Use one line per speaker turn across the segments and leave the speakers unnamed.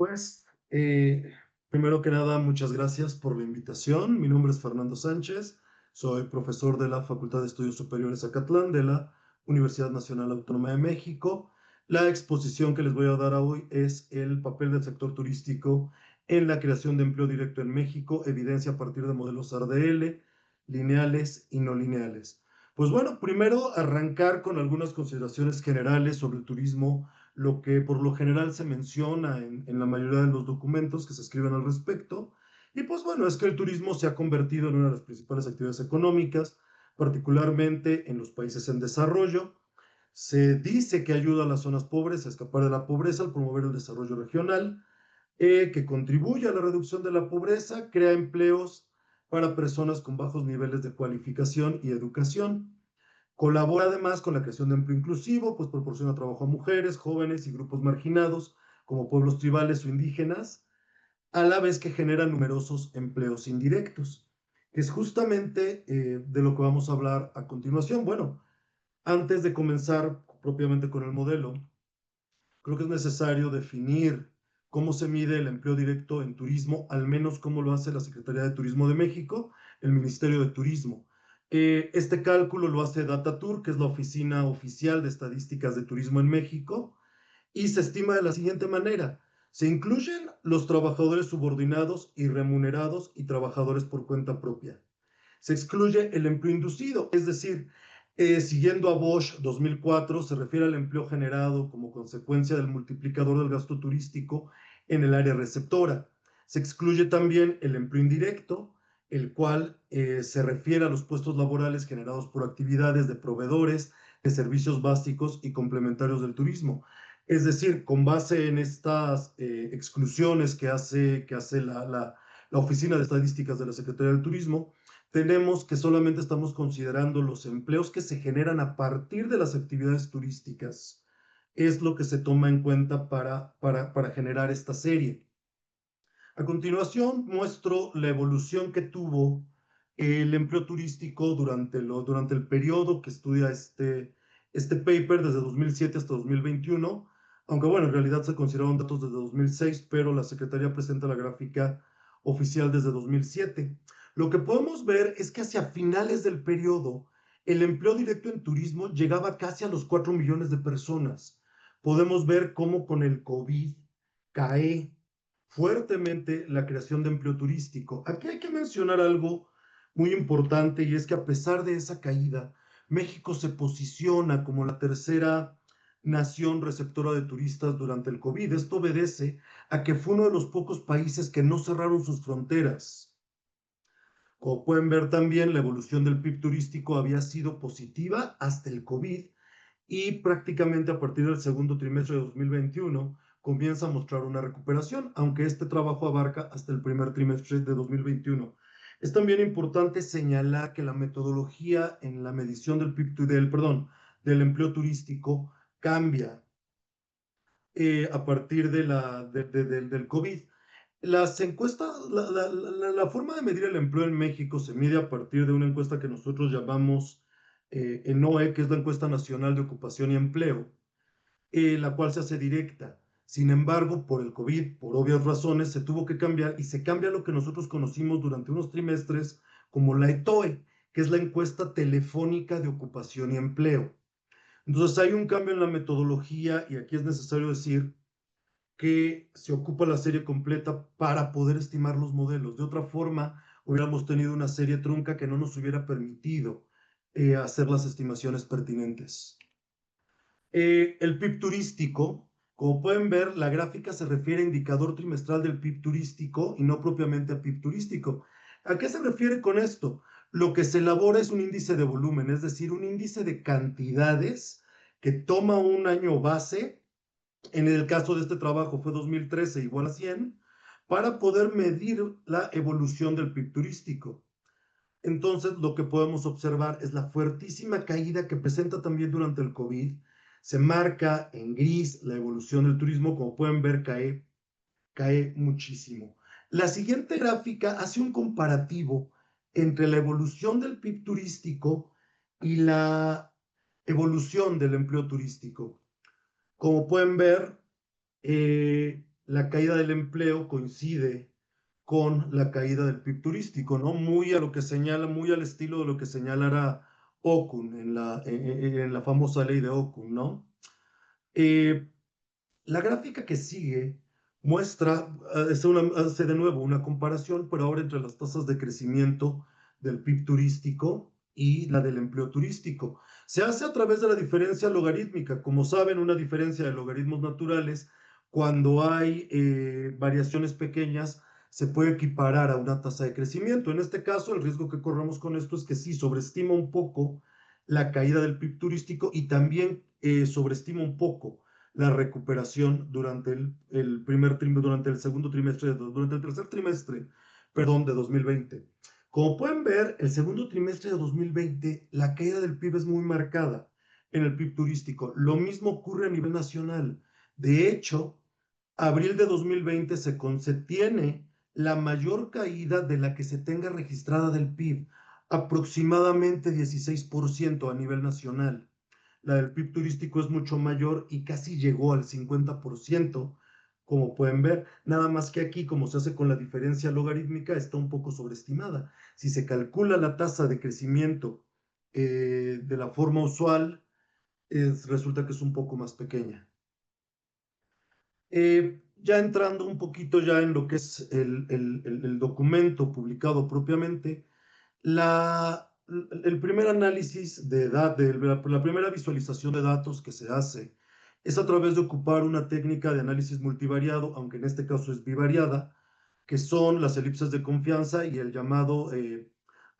Pues, primero que nada, muchas gracias por la invitación. Mi nombre es Fernando Sánchez, soy profesor de la Facultad de Estudios Superiores Acatlán de la Universidad Nacional Autónoma de México. La exposición que les voy a dar hoy es el papel del sector turístico en la creación de empleo directo en México, evidencia a partir de modelos RDL, lineales y no lineales. Pues bueno, primero arrancar con algunas consideraciones generales sobre el turismo, lo que por lo general se menciona en la mayoría de los documentos que se escriben al respecto. Y pues bueno, es que el turismo se ha convertido en una de las principales actividades económicas, particularmente en los países en desarrollo. Se dice que ayuda a las zonas pobres a escapar de la pobreza al promover el desarrollo regional, que contribuye a la reducción de la pobreza, crea empleos para personas con bajos niveles de cualificación y educación. Colabora además con la creación de empleo inclusivo, pues proporciona trabajo a mujeres, jóvenes y grupos marginados, como pueblos tribales o indígenas, a la vez que genera numerosos empleos indirectos, que es justamente de lo que vamos a hablar a continuación. Bueno, antes de comenzar propiamente con el modelo, creo que es necesario definir cómo se mide el empleo directo en turismo, al menos cómo lo hace la Secretaría de Turismo de México, el Ministerio de Turismo. Este cálculo lo hace DataTour, que es la oficina oficial de estadísticas de turismo en México, y se estima de la siguiente manera. Se incluyen los trabajadores subordinados y remunerados y trabajadores por cuenta propia. Se excluye el empleo inducido, es decir, siguiendo a Bosch 2004, se refiere al empleo generado como consecuencia del multiplicador del gasto turístico en el área receptora. Se excluye también el empleo indirecto, el cual se refiere a los puestos laborales generados por actividades de proveedores de servicios básicos y complementarios del turismo. Es decir, con base en estas exclusiones que hace la Oficina de Estadísticas de la Secretaría del Turismo, tenemos que solamente estamos considerando los empleos que se generan a partir de las actividades turísticas. Es lo que se toma en cuenta para generar esta serie. A continuación, muestro la evolución que tuvo el empleo turístico durante el periodo que estudia este paper, desde 2007 hasta 2021, aunque bueno, en realidad se consideraron datos desde 2006, pero la Secretaría presenta la gráfica oficial desde 2007. Lo que podemos ver es que hacia finales del periodo, el empleo directo en turismo llegaba casi a los 4 millones de personas. Podemos ver cómo con el COVID cae fuertemente la creación de empleo turístico. Aquí hay que mencionar algo muy importante, y es que a pesar de esa caída, México se posiciona como la tercera nación receptora de turistas durante el COVID. Esto obedece a que fue uno de los pocos países que no cerraron sus fronteras. Como pueden ver también, la evolución del PIB turístico había sido positiva hasta el COVID, y prácticamente a partir del segundo trimestre de 2021 comienza a mostrar una recuperación, aunque este trabajo abarca hasta el primer trimestre de 2021. Es también importante señalar que la metodología en la medición del PIB, del empleo turístico cambia a partir del COVID. Las encuestas, la forma de medir el empleo en México se mide a partir de una encuesta que nosotros llamamos ENOE, que es la Encuesta Nacional de Ocupación y Empleo, la cual se hace directa. Sin embargo, por el COVID, por obvias razones, se tuvo que cambiar, y se cambia lo que nosotros conocimos durante unos trimestres como la ETOE, que es la Encuesta Telefónica de Ocupación y Empleo. Entonces hay un cambio en la metodología, y aquí es necesario decir que se ocupa la serie completa para poder estimar los modelos. De otra forma, hubiéramos tenido una serie trunca que no nos hubiera permitido hacer las estimaciones pertinentes. El PIB turístico, como pueden ver, la gráfica se refiere a indicador trimestral del PIB turístico y no propiamente a PIB turístico. ¿A qué se refiere con esto? Lo que se elabora es un índice de volumen, es decir, un índice de cantidades que toma un año base. En el caso de este trabajo fue 2013 igual a 100, para poder medir la evolución del PIB turístico. Entonces, lo que podemos observar es la fuertísima caída que presenta también durante el COVID. Se marca en gris la evolución del turismo, como pueden ver, cae muchísimo. La siguiente gráfica hace un comparativo entre la evolución del PIB turístico y la evolución del empleo turístico. Como pueden ver, la caída del empleo coincide con la caída del PIB turístico, ¿no? Muy a lo que señala, muy al estilo de lo que señalara Okun en la famosa ley de Okun, ¿no? Eh, la gráfica que sigue muestra, hace de nuevo una comparación, pero ahora entre las tasas de crecimiento del PIB turístico y la del empleo turístico. Se hace a través de la diferencia logarítmica. Como saben, una diferencia de logaritmos naturales, cuando hay variaciones pequeñas, se puede equiparar a una tasa de crecimiento. En este caso, el riesgo que corremos con esto es que sí sobreestima un poco la caída del PIB turístico y también sobreestima un poco la recuperación durante el primer trimestre, durante el segundo trimestre, durante el tercer trimestre, perdón, de 2020. Como pueden ver, el segundo trimestre de 2020, la caída del PIB es muy marcada en el PIB turístico. Lo mismo ocurre a nivel nacional. De hecho, abril de 2020 se tiene la mayor caída de la que se tenga registrada del PIB, aproximadamente 16% a nivel nacional. La del PIB turístico es mucho mayor y casi llegó al 50%, como pueden ver. Nada más que aquí, como se hace con la diferencia logarítmica, está un poco sobreestimada. Si se calcula la tasa de crecimiento de la forma usual, resulta que es un poco más pequeña. Ya entrando un poquito ya en lo que es el documento publicado propiamente, el primer análisis de edad, la primera visualización de datos que se hace es a través de ocupar una técnica de análisis multivariado, aunque en este caso es bivariada, que son las elipses de confianza y el llamado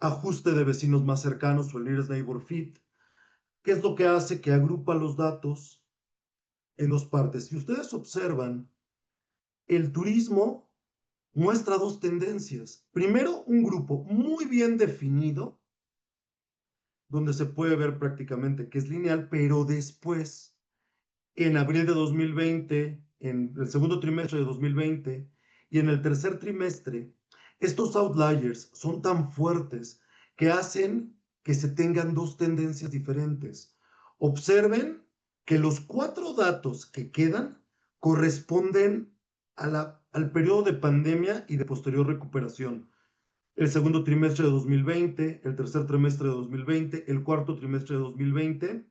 ajuste de vecinos más cercanos o el Nearest Neighbor Fit, que es lo que hace que agrupa los datos en dos partes. Si ustedes observan, el turismo muestra dos tendencias. Primero, un grupo muy bien definido, donde se puede ver prácticamente que es lineal, pero después, en abril de 2020, en el segundo trimestre de 2020 y en el tercer trimestre, estos outliers son tan fuertes que hacen que se tengan dos tendencias diferentes. Observen que los cuatro datos que quedan corresponden al periodo de pandemia y de posterior recuperación. El segundo trimestre de 2020, el tercer trimestre de 2020, el cuarto trimestre de 2020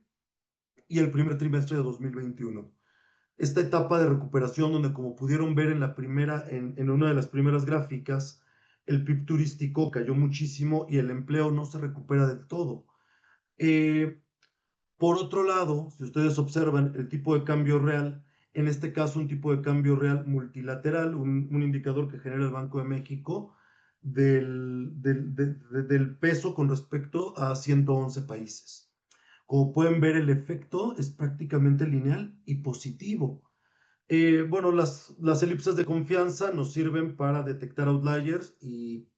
y el primer trimestre de 2021. Esta etapa de recuperación donde, como pudieron ver en una de las primeras gráficas, el PIB turístico cayó muchísimo y el empleo no se recupera del todo. Eh, por otro lado, si ustedes observan el tipo de cambio real, en este caso un tipo de cambio real multilateral, un indicador que genera el Banco de México del peso con respecto a 111 países. Como pueden ver, el efecto es prácticamente lineal y positivo. Bueno, las elipses de confianza nos sirven para detectar outliers y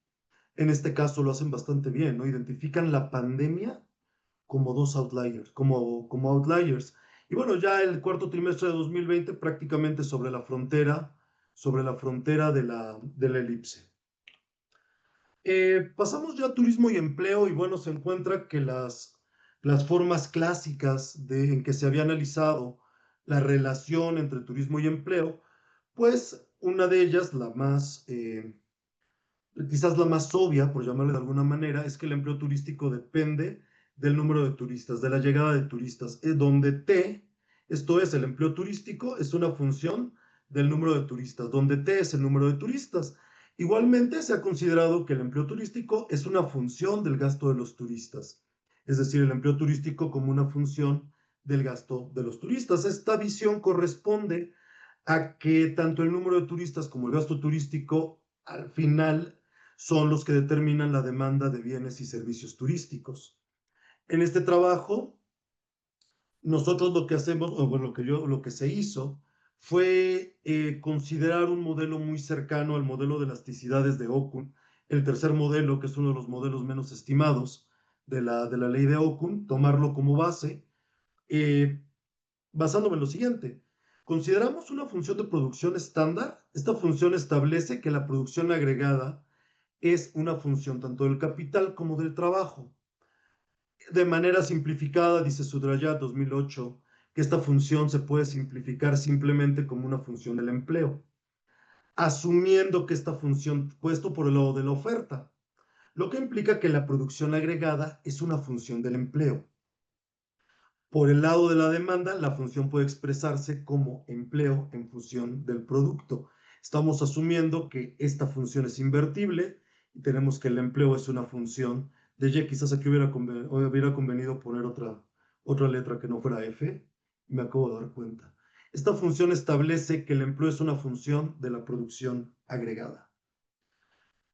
en este caso lo hacen bastante bien, ¿no? Identifican la pandemia como dos outliers, como outliers. Y bueno, ya el cuarto trimestre de 2020 prácticamente sobre la frontera de la elipse. Pasamos ya a turismo y empleo y bueno, se encuentra que las formas clásicas en que se había analizado la relación entre turismo y empleo, pues una de ellas, quizás la más obvia, por llamarle de alguna manera, es que el empleo turístico depende del número de turistas, de la llegada de turistas, donde T, esto es, el empleo turístico, es una función del número de turistas, donde T es el número de turistas. Igualmente, se ha considerado que el empleo turístico es una función del gasto de los turistas, es decir, el empleo turístico como una función del gasto de los turistas. Esta visión corresponde a que tanto el número de turistas como el gasto turístico al final son los que determinan la demanda de bienes y servicios turísticos. En este trabajo, nosotros lo que hacemos, o bueno, lo que se hizo, fue considerar un modelo muy cercano al modelo de elasticidades de Okun, el tercer modelo, que es uno de los modelos menos estimados de la ley de Okun, tomarlo como base, eh, basándome en lo siguiente. Consideramos una función de producción estándar. Esta función establece que la producción agregada es una función tanto del capital como del trabajo. De manera simplificada, dice Sudrayat 2008, que esta función se puede simplificar simplemente como una función del empleo. asumiendo que esta función, puesto por el lado de la oferta, lo que implica que la producción agregada es una función del empleo. Por el lado de la demanda, la función puede expresarse como empleo en función del producto. Estamos asumiendo que esta función es invertible y tenemos que el empleo es una función de Y. Quizás aquí hubiera convenido poner otra letra que no fuera F, y me acabo de dar cuenta. Esta función establece que el empleo es una función de la producción agregada.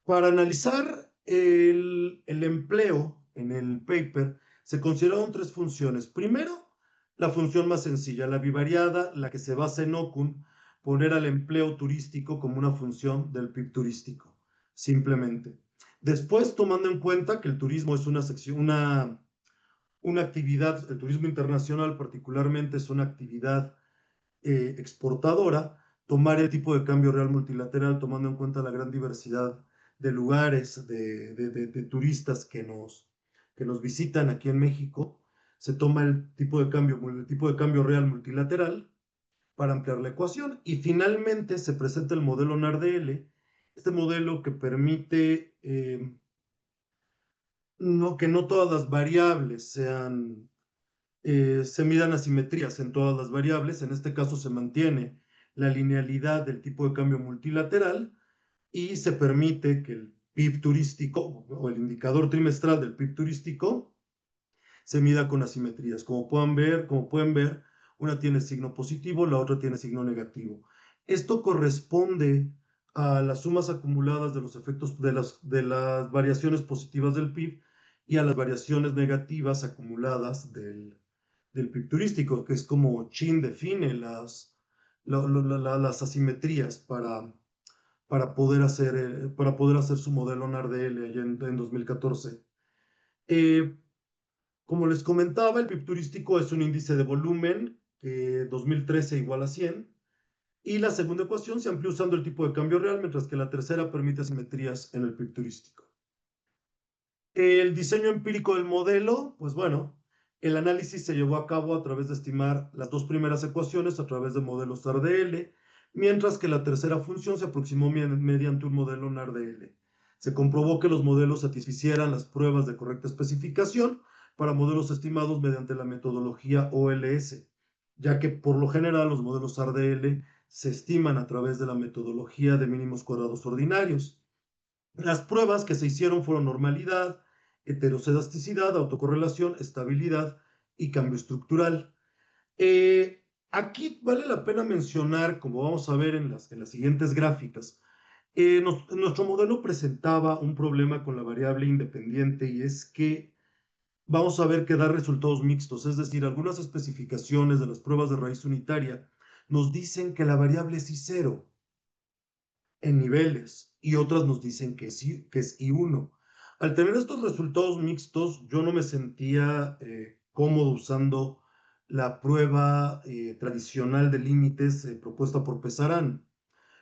Para analizar el empleo en el paper, se consideraron tres funciones. Primero, la función más sencilla, la bivariada, la que se basa en Okun, poner al empleo turístico como una función del PIB turístico, simplemente. Después, tomando en cuenta que el turismo es una actividad, el turismo internacional particularmente es una actividad exportadora, tomar el tipo de cambio real multilateral, tomando en cuenta la gran diversidad de lugares, de turistas que nos visitan aquí en México, se toma el tipo de cambio real multilateral para ampliar la ecuación y finalmente se presenta el modelo NARDL, este modelo que permite que no todas las variables se midan asimetrías en todas las variables. En este caso se mantiene la linealidad del tipo de cambio multilateral y se permite que el PIB turístico o el indicador trimestral del PIB turístico se mida con asimetrías. Como pueden ver, una tiene signo positivo, la otra tiene signo negativo. Esto corresponde a las sumas acumuladas de los efectos de las variaciones positivas del PIB y a las variaciones negativas acumuladas del PIB turístico, que es como Chin define las asimetrías para poder hacer su modelo NARDL allá en 2014. Eh, Como les comentaba, el PIB turístico es un índice de volumen que 2013 igual a 100, y la segunda ecuación se amplió usando el tipo de cambio real, mientras que la tercera permite asimetrías en el PIB turístico. El diseño empírico del modelo, pues bueno, el análisis se llevó a cabo a través de estimar las dos primeras ecuaciones a través de modelos RDL, mientras que la tercera función se aproximó mediante un modelo NARDL. Se comprobó que los modelos satisficieran las pruebas de correcta especificación para modelos estimados mediante la metodología OLS, ya que por lo general los modelos RDL se estiman a través de la metodología de mínimos cuadrados ordinarios. Las pruebas que se hicieron fueron normalidad, heterocedasticidad, autocorrelación, estabilidad y cambio estructural. Aquí vale la pena mencionar, como vamos a ver en las siguientes gráficas, nuestro modelo presentaba un problema con la variable independiente, y es que vamos a ver que da resultados mixtos, es decir, algunas especificaciones de las pruebas de raíz unitaria nos dicen que la variable es I0 en niveles y otras nos dicen que es I1. Al tener estos resultados mixtos, yo no me sentía cómodo usando la prueba tradicional de límites propuesta por Pesarán.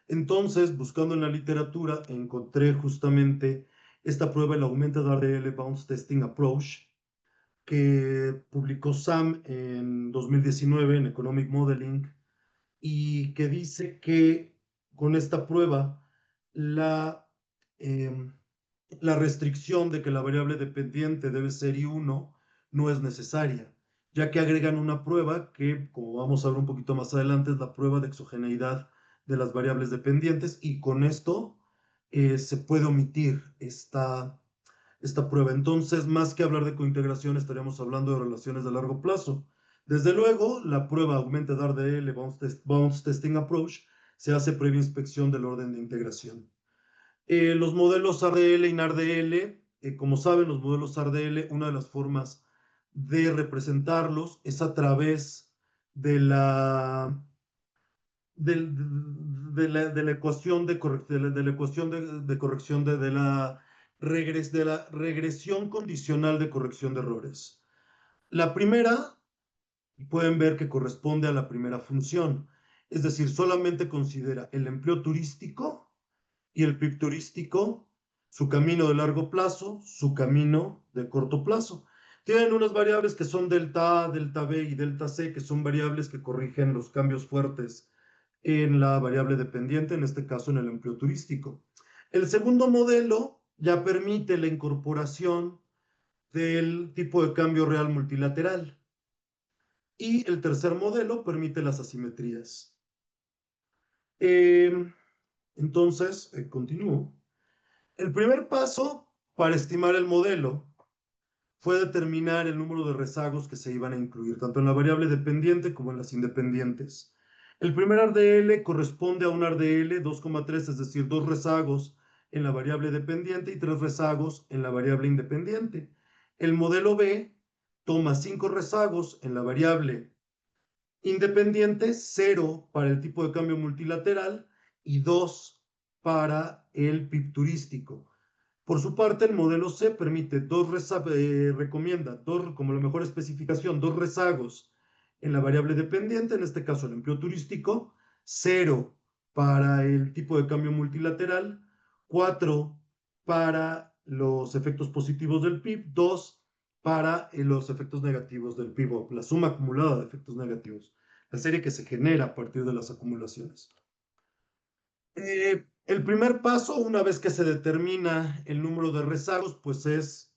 Entonces, buscando en la literatura, encontré justamente esta prueba, el Augmented RDL Bounce Testing Approach, que publicó Sam en 2019 en Economic Modeling, y que dice que con esta prueba la, eh, la restricción de que la variable dependiente debe ser I1 no es necesaria, ya que agregan una prueba que, como vamos a ver un poquito más adelante, es la prueba de exogeneidad de las variables dependientes, y con esto se puede omitir esta prueba. Entonces, más que hablar de cointegración, estaríamos hablando de relaciones de largo plazo. Desde luego, la prueba Augmented RDL Bounce Testing Approach se hace previa inspección del orden de integración. Los modelos RDL y NARDL, como saben, los modelos RDL, una de las formas de representarlos es a través de de la ecuación de la ecuación de corrección de la regresión condicional de corrección de errores. La primera, pueden ver que corresponde a la primera función, es decir, solamente considera el empleo turístico y el PIB turístico, su camino de largo plazo, su camino de corto plazo. Tienen unas variables que son delta A, delta B y delta C, que son variables que corrigen los cambios fuertes en la variable dependiente, en este caso en el empleo turístico. El segundo modelo ya permite la incorporación del tipo de cambio real multilateral. Y el tercer modelo permite las asimetrías. Eh, entonces, continúo. El primer paso para estimar el modelo fue determinar el número de rezagos que se iban a incluir, tanto en la variable dependiente como en las independientes. El primer ARDL corresponde a un ARDL 2,3, es decir, 2 rezagos en la variable dependiente y 3 rezagos en la variable independiente. El modelo B toma 5 rezagos en la variable independiente, 0 para el tipo de cambio multilateral y 2 para el PIB turístico. Por su parte, el modelo C permite recomienda como la mejor especificación, 2 rezagos en la variable dependiente, en este caso el empleo turístico, 0 para el tipo de cambio multilateral, 4 para los efectos positivos del PIB, 2 para los efectos negativos del PIB, o la suma acumulada de efectos negativos, la serie que se genera a partir de las acumulaciones. El primer paso, una vez que se determina el número de rezagos, pues es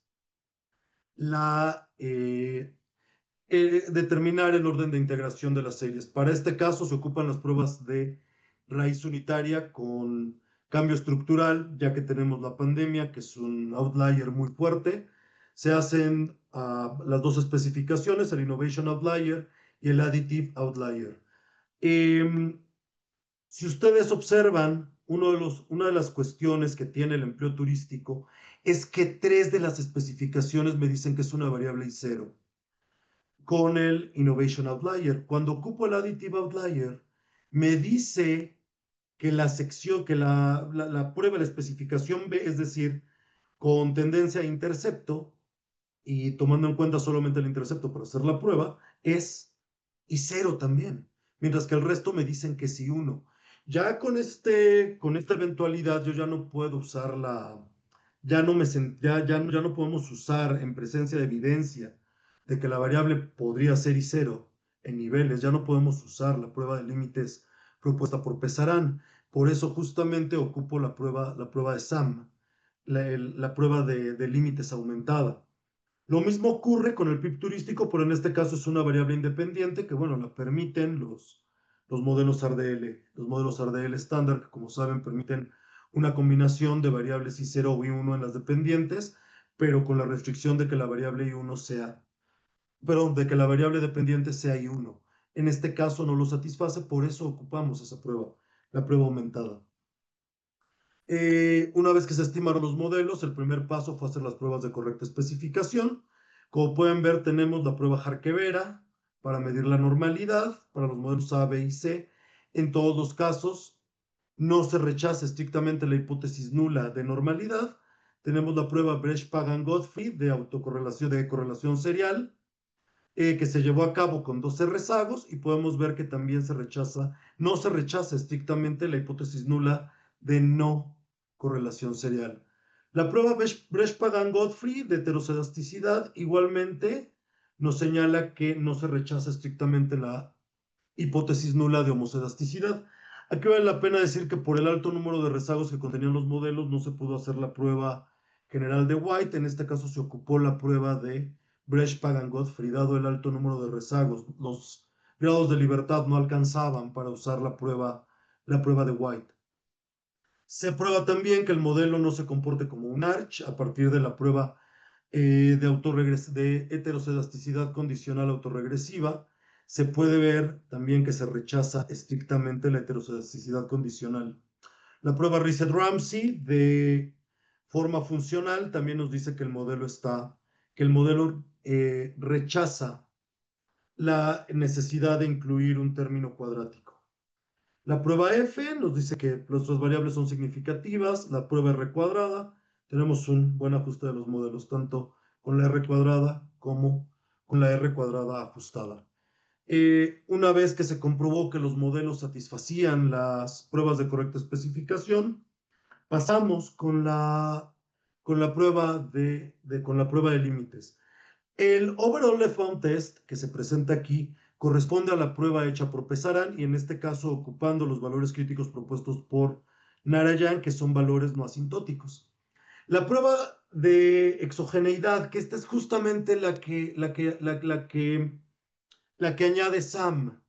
determinar el orden de integración de las series. Para este caso se ocupan las pruebas de raíz unitaria con cambio estructural, ya que tenemos la pandemia, que es un outlier muy fuerte. Se hacen las dos especificaciones, el Innovation Outlier y el Additive Outlier. Si ustedes observan, una de las cuestiones que tiene el empleo turístico es que 3 de las especificaciones me dicen que es una variable y 0 con el Innovation Outlier. Cuando ocupo el Additive Outlier, me dice que la sección, que la prueba, la especificación B, es decir, con tendencia a intercepto, y tomando en cuenta solamente el intercepto para hacer la prueba, es y 0 también, mientras que el resto me dicen que sí 1. Ya con esta eventualidad yo ya no puedo usar ya no podemos usar en presencia de evidencia de que la variable podría ser y 0 en niveles, ya no podemos usar la prueba de límites propuesta por Pesarán. Por eso justamente ocupo la prueba de SAM, la prueba de límites aumentada. Lo mismo ocurre con el PIB turístico, pero en este caso es una variable independiente que, bueno, la permiten los modelos RDL. Los modelos RDL estándar, que como saben, permiten una combinación de variables I0 o I1 en las dependientes, pero con la restricción de que la variable I1 sea, perdón, de que la variable dependiente sea I1. En este caso no lo satisface, por eso ocupamos esa prueba, la prueba aumentada. Una vez que se estimaron los modelos, el primer paso fue hacer las pruebas de correcta especificación. Como pueden ver, tenemos la prueba Jarquevera para medir la normalidad para los modelos A, B y C. En todos los casos, no se rechaza estrictamente la hipótesis nula de normalidad. Tenemos la prueba Bresch-Pagan-Gottfried de autocorrelación de correlación serial, que se llevó a cabo con 12 rezagos, y podemos ver que también no se rechaza estrictamente la hipótesis nula de no correlación serial. La prueba Bresch-Pagan-Gottfried de heteroscedasticidad igualmente nos señala que no se rechaza estrictamente la hipótesis nula de homocedasticidad. Aquí vale la pena decir que por el alto número de rezagos que contenían los modelos no se pudo hacer la prueba general de White. En este caso se ocupó la prueba de Bresch-Pagan-Gottfried, dado el alto número de rezagos. Los grados de libertad no alcanzaban para usar la prueba de White. Se prueba también que el modelo no se comporte como un ARCH a partir de la prueba de heterocedasticidad condicional autorregresiva. Se puede ver también que se rechaza estrictamente la heterocedasticidad condicional. La prueba Reset-Ramsey de forma funcional también nos dice que el modelo rechaza la necesidad de incluir un término cuadrático. La prueba F nos dice que nuestras variables son significativas. La prueba R cuadrada, tenemos un buen ajuste de los modelos, tanto con la R cuadrada como con la R cuadrada ajustada. Una vez que se comprobó que los modelos satisfacían las pruebas de correcta especificación, pasamos con la prueba con la prueba de límites. El Overall Left Bound Test, que se presenta aquí, corresponde a la prueba hecha por Pesarán y en este caso ocupando los valores críticos propuestos por Narayan, que son valores no asintóticos. La prueba de exogeneidad, que esta es justamente la que añade Sam,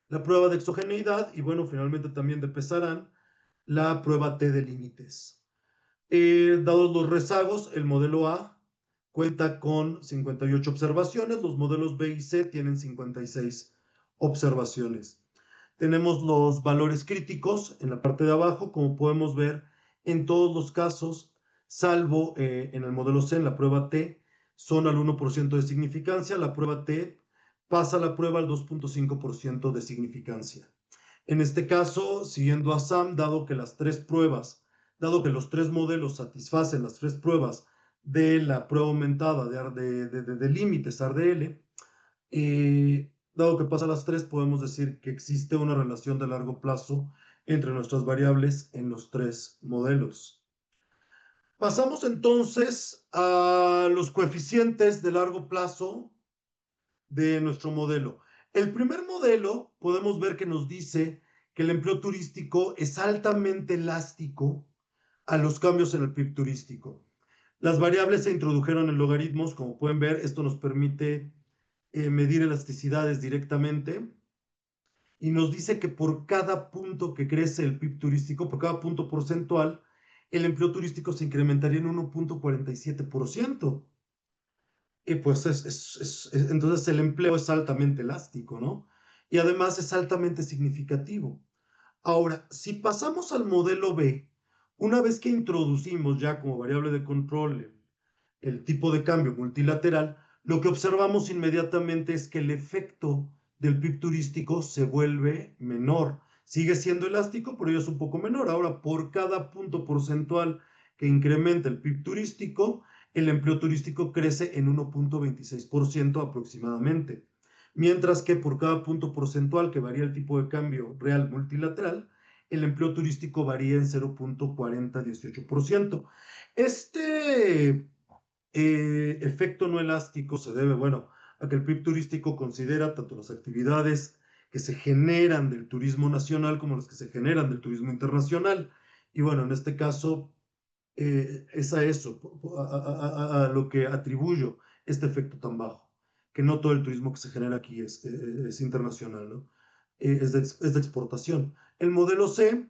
la prueba de exogeneidad y bueno, finalmente también de Pesarán, la prueba T de límites. Dados los rezagos, el modelo A cuenta con 58 observaciones, los modelos B y C tienen 56 observaciones. Tenemos los valores críticos en la parte de abajo, como podemos ver, en todos los casos, salvo en el modelo C, en la prueba T, son al 1% de significancia, la prueba T pasa la prueba al 2.5% de significancia. En este caso, siguiendo a Sam, dado que los tres modelos satisfacen las tres pruebas de la prueba aumentada de límites ARDL, dado que pasa las tres, podemos decir que existe una relación de largo plazo entre nuestras variables en los tres modelos. Pasamos entonces a los coeficientes de largo plazo de nuestro modelo. El primer modelo podemos ver que nos dice que el empleo turístico es altamente elástico a los cambios en el PIB turístico. Las variables se introdujeron en logaritmos, como pueden ver, esto nos permite medir elasticidades directamente y nos dice que por cada punto que crece el PIB turístico, por cada punto porcentual, el empleo turístico se incrementaría en 1.47%. Y pues entonces el empleo es altamente elástico, ¿no? Y además es altamente significativo. Ahora, si pasamos al modelo B, una vez que introducimos ya como variable de control el tipo de cambio multilateral, lo que observamos inmediatamente es que el efecto del PIB turístico se vuelve menor. Sigue siendo elástico, pero ya es un poco menor. Ahora, por cada punto porcentual que incrementa el PIB turístico, el empleo turístico crece en 1.26% aproximadamente. Mientras que por cada punto porcentual que varía el tipo de cambio real multilateral, el empleo turístico varía en 0.4018%. Este efecto no elástico se debe, bueno, a que el PIB turístico considera tanto las actividades que se generan del turismo nacional como las que se generan del turismo internacional. Y bueno, en este caso es a eso, a lo que atribuyo este efecto tan bajo, que no todo el turismo que se genera aquí es internacional, ¿no? Es de exportación. El modelo C,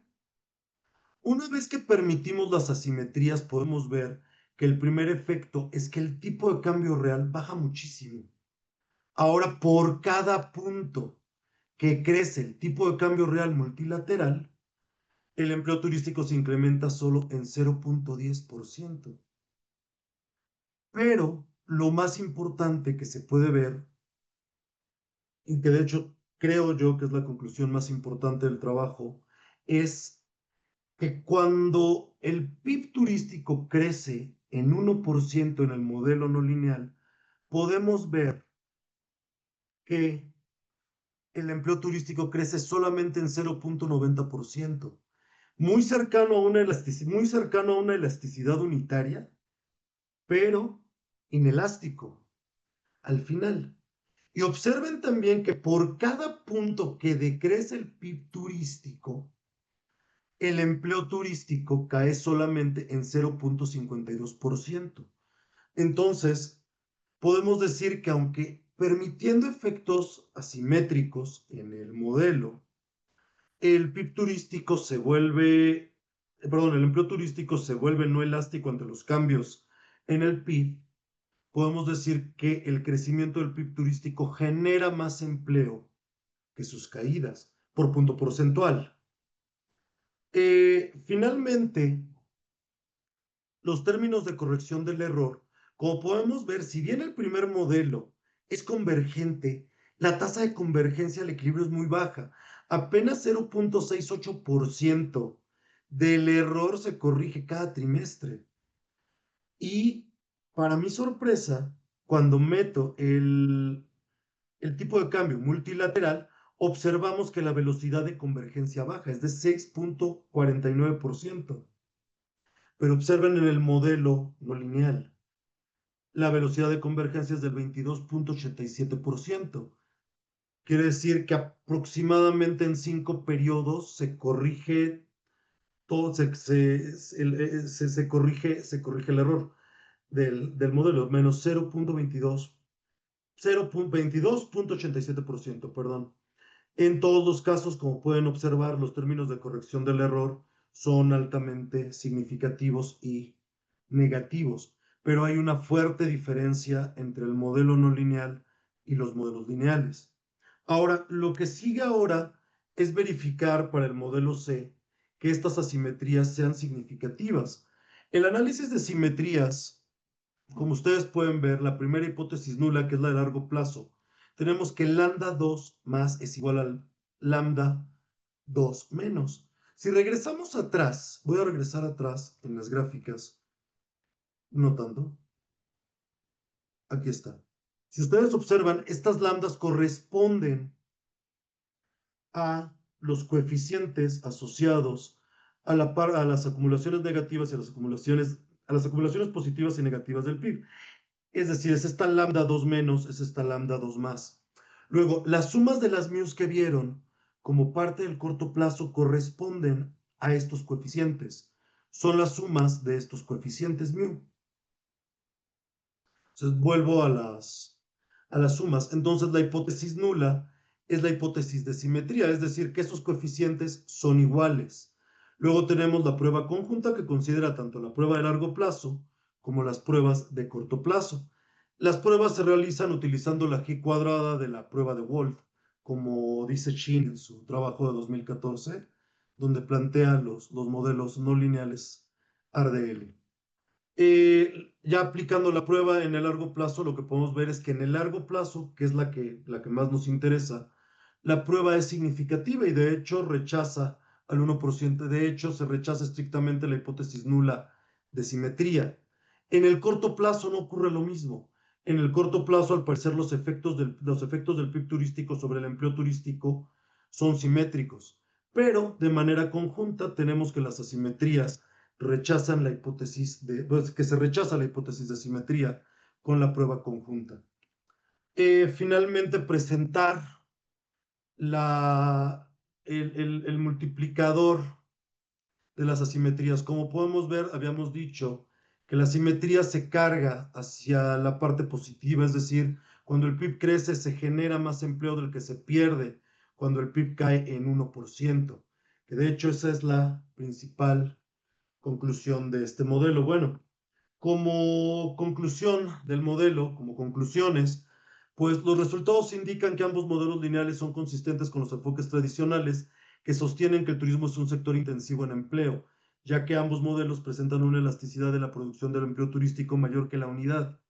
una vez que permitimos las asimetrías, podemos ver que el primer efecto es que el tipo de cambio real baja muchísimo. Ahora, por cada punto que crece el tipo de cambio real multilateral, el empleo turístico se incrementa solo en 0.10%. Pero lo más importante que se puede ver, y que de hecho creo yo que es la conclusión más importante del trabajo, es que cuando el PIB turístico crece en 1% en el modelo no lineal, podemos ver que el empleo turístico crece solamente en 0.90%, muy cercano a una elasticidad unitaria, pero inelástico al final. Y observen también que por cada punto que decrece el PIB turístico, el empleo turístico cae solamente en 0.52%. Entonces, podemos decir que aunque permitiendo efectos asimétricos en el modelo, el PIB turístico se vuelve, perdón, el empleo turístico se vuelve no elástico ante los cambios en el PIB, podemos decir que el crecimiento del PIB turístico genera más empleo que sus caídas por punto porcentual. Finalmente, los términos de corrección del error, como podemos ver, si bien el primer modelo es convergente, la tasa de convergencia al equilibrio es muy baja. Apenas 0.68% del error se corrige cada trimestre. Y para mi sorpresa, cuando meto el tipo de cambio multilateral, observamos que la velocidad de convergencia baja es de 6.49%. Pero observen en el modelo no lineal, la velocidad de convergencia es del 22.87%. Quiere decir que aproximadamente en 5 periodos se corrige todo, se corrige el error del modelo, menos 0.2287%, perdón. En todos los casos, como pueden observar, los términos de corrección del error son altamente significativos y negativos, pero hay una fuerte diferencia entre el modelo no lineal y los modelos lineales. Ahora, lo que sigue ahora es verificar para el modelo C que estas asimetrías sean significativas. El análisis de simetrías, como ustedes pueden ver, la primera hipótesis nula, que es la de largo plazo, tenemos que lambda 2 más es igual al lambda 2 menos. Si regresamos atrás, voy a regresar atrás en las gráficas, notando, aquí está. Si ustedes observan, estas lambdas corresponden a los coeficientes asociados a las acumulaciones negativas y a las acumulaciones positivas y negativas del PIB. Es decir, es esta lambda 2 menos, es esta lambda 2 más. Luego, las sumas de las μ's que vieron como parte del corto plazo corresponden a estos coeficientes. Son las sumas de estos coeficientes μ. Entonces, vuelvo a las sumas. Entonces, la hipótesis nula es la hipótesis de simetría, es decir, que esos coeficientes son iguales. Luego tenemos la prueba conjunta que considera tanto la prueba de largo plazo como las pruebas de corto plazo. Las pruebas se realizan utilizando la G cuadrada de la prueba de Wolf, como dice Shin en su trabajo de 2014, donde plantea los modelos no lineales RDL. Ya aplicando la prueba en el largo plazo, lo que podemos ver es que en el largo plazo, que es la que más nos interesa, la prueba es significativa y de hecho rechaza al 1%. De hecho, se rechaza estrictamente la hipótesis nula de simetría. En el corto plazo no ocurre lo mismo. En el corto plazo, al parecer, los efectos del PIB turístico sobre el empleo turístico son simétricos, pero de manera conjunta tenemos que las asimetrías rechazan la hipótesis que se rechaza la hipótesis de simetría con la prueba conjunta. Finalmente, presentar la, el multiplicador de las asimetrías. Como podemos ver, habíamos dicho que la simetría se carga hacia la parte positiva, es decir, cuando el PIB crece se genera más empleo del que se pierde cuando el PIB cae en 1%, que de hecho esa es la principal conclusión de este modelo. Bueno, como conclusión del modelo, como conclusiones, pues los resultados indican que ambos modelos lineales son consistentes con los enfoques tradicionales que sostienen que el turismo es un sector intensivo en empleo, ya que ambos modelos presentan una elasticidad de la producción del empleo turístico mayor que la unidad.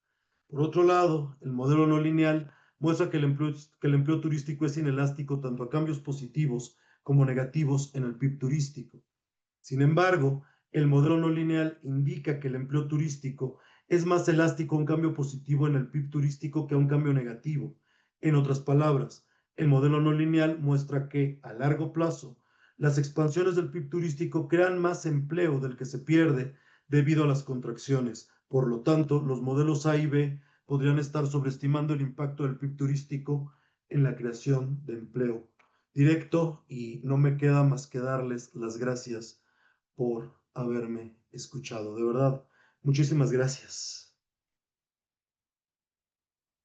Por otro lado, el modelo no lineal muestra que el empleo turístico es inelástico tanto a cambios positivos como negativos en el PIB turístico. Sin embargo, el modelo no lineal indica que el empleo turístico es más elástico a un cambio positivo en el PIB turístico que a un cambio negativo. En otras palabras, el modelo no lineal muestra que, a largo plazo, las expansiones del PIB turístico crean más empleo del que se pierde debido a las contracciones. Por lo tanto, los modelos A y B podrían estar sobreestimando el impacto del PIB turístico en la creación de empleo directo y no me queda más que darles las gracias por haberme escuchado. De verdad, muchísimas gracias.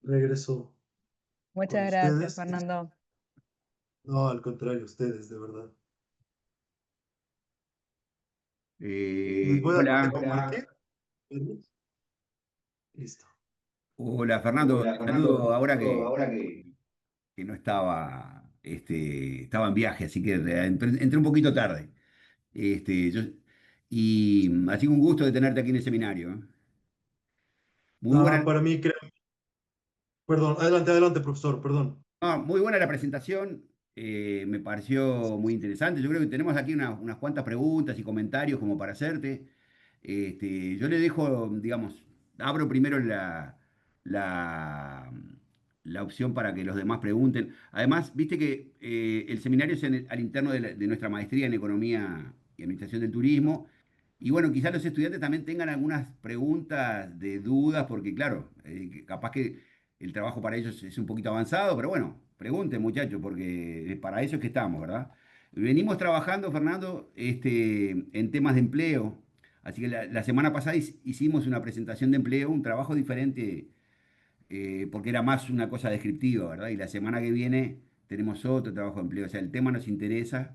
Regreso con
Muchas gracias,
ustedes.
Fernando.
No, al contrario, ustedes, de verdad. Les voy a dar de
Hola,
compartir. Listo.
hola Fernando,
Hola
te saludo
Fernando,
ahora
ahora que
que no estaba, estaba en viaje, así que entré un poquito tarde. Así que un gusto de tenerte aquí en el seminario. ¿Eh? Muy buena,
Para mí, perdón, adelante, adelante, profesor, perdón.
muy buena la presentación, me pareció muy interesante. Yo creo que tenemos aquí unas cuantas preguntas y comentarios como para hacerte. Yo le dejo, digamos, abro primero la, la opción para que los demás pregunten. Además, viste que el seminario es al interno de nuestra maestría en Economía y Administración del Turismo. Y bueno, quizás los estudiantes también tengan algunas preguntas de dudas, porque claro, capaz que el trabajo para ellos es un poquito avanzado, pero bueno, pregunten, muchachos, porque para eso es que estamos, ¿verdad? Venimos trabajando, Fernando, en temas de empleo. Así que la semana pasada hicimos una presentación de empleo, un trabajo diferente, porque era más una cosa descriptiva, ¿verdad? Y la semana que viene tenemos otro trabajo de empleo. O sea, el tema nos interesa.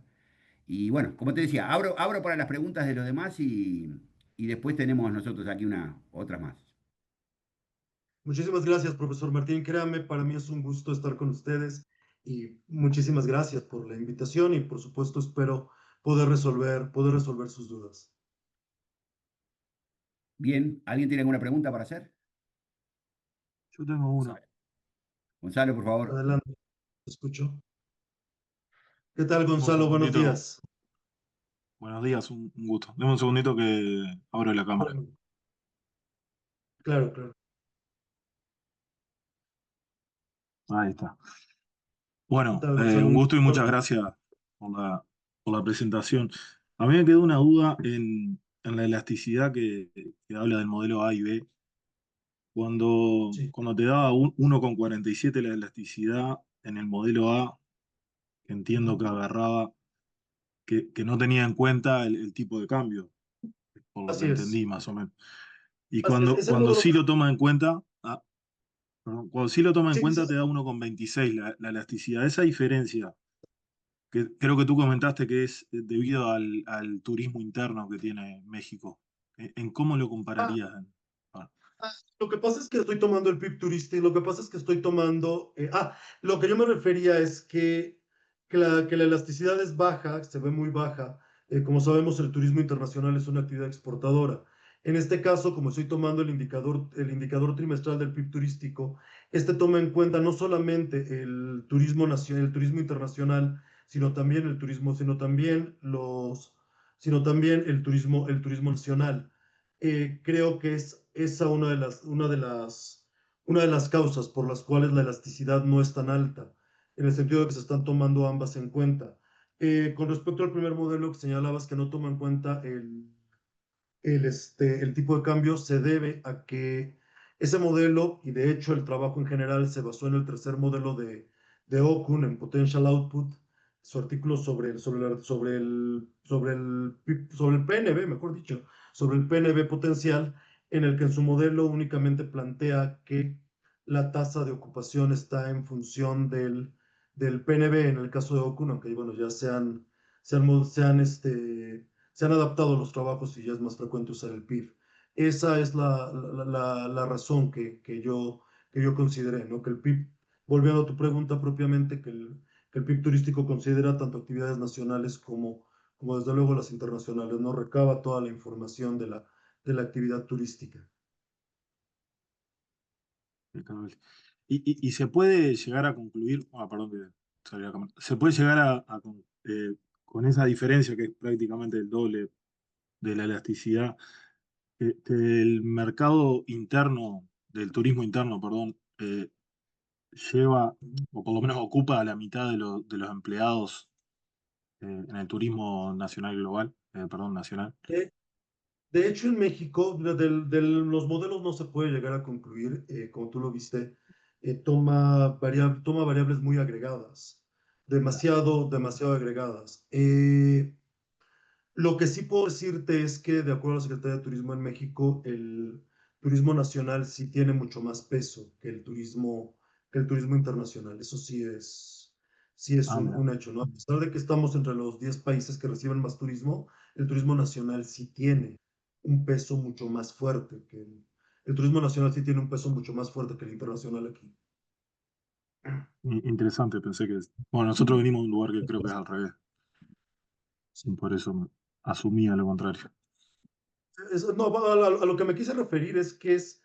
Y bueno, como te decía, abro para las preguntas de los demás y después tenemos nosotros aquí otras más.
Muchísimas gracias, profesor Martín. Créame, para mí es un gusto estar con ustedes y muchísimas gracias por la invitación y por supuesto espero poder resolver sus dudas.
Bien, ¿alguien tiene alguna pregunta para hacer?
Yo tengo uno.
Gonzalo, Gonzalo, por favor.
Adelante, te escucho. ¿Qué tal,
Deme un
Gonzalo? Buenos
segundito.
días.
Buenos días, un gusto. Deme un segundito que abro la cámara.
Claro, claro.
Ahí está.
¿Qué
Bueno,
tal, Gonzalo?
un
Un
gusto y
gusto.
muchas gracias por la presentación. A mí me quedó una duda en la elasticidad que habla del modelo A y B.
Sí.
Cuando te daba 1,47 la elasticidad en el modelo A, entiendo que
Ujú.
agarraba, que no tenía en cuenta el tipo de cambio, por lo que
Así es.
entendí más o menos. Y
Ese
cuando
módulo.
sí lo toma en cuenta, perdón, cuando sí lo toma en
Sí, sí,
cuenta te da 1,26 la elasticidad. Esa diferencia, que creo que tú comentaste que es debido al turismo interno que tiene México. ¿En cómo lo
ah,
compararías? Ah,
lo que pasa es que estoy tomando el PIB turístico, lo que pasa es que estoy tomando, lo que yo me refería es que la elasticidad es baja, se ve muy baja. Como sabemos, el turismo internacional es una actividad exportadora. En este caso, como estoy tomando el indicador trimestral del PIB turístico, este toma en cuenta no solamente el turismo nacional, el turismo internacional, sino también el turismo, sino también el turismo nacional. Creo que es esa una de las causas por las cuales la elasticidad no es tan alta, en el sentido de que se están tomando ambas en cuenta. Con respecto al primer modelo que señalabas que no toma en cuenta el tipo de cambio, se debe a que ese modelo, y de hecho el trabajo en general se basó en el tercer modelo de Okun, en Potential Output, su artículo sobre el PNB, mejor dicho, sobre el PNB potencial, en el que en su modelo únicamente plantea que la tasa de ocupación está en función del PNB en el caso de Okun, aunque bueno, ya se han adaptado los trabajos y ya es más frecuente usar el PIB. Esa es la razón que yo consideré, ¿no? Que el PIB, volviendo a tu pregunta propiamente, que el PIB turístico considera tanto actividades nacionales como desde luego las internacionales, ¿no? Recaba toda la información de la actividad turística.
impecable. Y se puede llegar a concluir, perdón que salí de la cámara. Se puede llegar con esa diferencia que es prácticamente el doble de la elasticidad, que el mercado interno, del turismo interno, perdón, lleva, o por lo menos ocupa a la mitad de los empleados en el turismo nacional global, perdón, nacional.
Eh, De hecho, en México, de los modelos no se puede llegar a concluir, como tú lo viste, toma variables muy agregadas, demasiado agregadas. Lo que sí puedo decirte es que, de acuerdo a la Secretaría de Turismo en México, el turismo nacional sí tiene mucho más peso que el turismo internacional. Eso sí es
Ah, mira.
un hecho, ¿no? A pesar de que estamos entre los 10 países que reciben más turismo, el turismo nacional sí tiene un peso mucho más fuerte el turismo nacional sí tiene un peso mucho más fuerte que el internacional aquí.
Interesante, pensé que... Bueno, nosotros venimos de un lugar que creo que es al revés, y
Sí.
por eso asumía lo contrario.
No, a lo que me quise referir es que es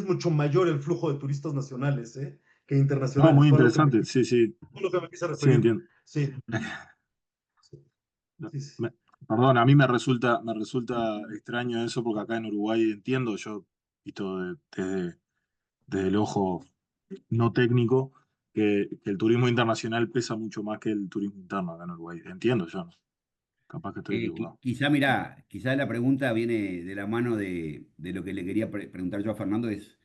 mucho mayor el flujo de turistas nacionales, que
No,
internacionales.
muy
Fue a lo que
interesante, sí, sí,
fue a lo que me quise
sí,
referir.
entiendo.
Sí, sí,
No,
sí, sí.
perdón, a mí me resulta extraño eso porque acá en Uruguay entiendo, yo visto desde el ojo no técnico, que el turismo internacional pesa mucho más que el turismo interno acá en Uruguay. Entiendo yo, ¿no? Capaz que estoy equivocado.
Quizá, mirá, quizá la pregunta viene de la mano de lo que le quería preguntar yo a Fernando, es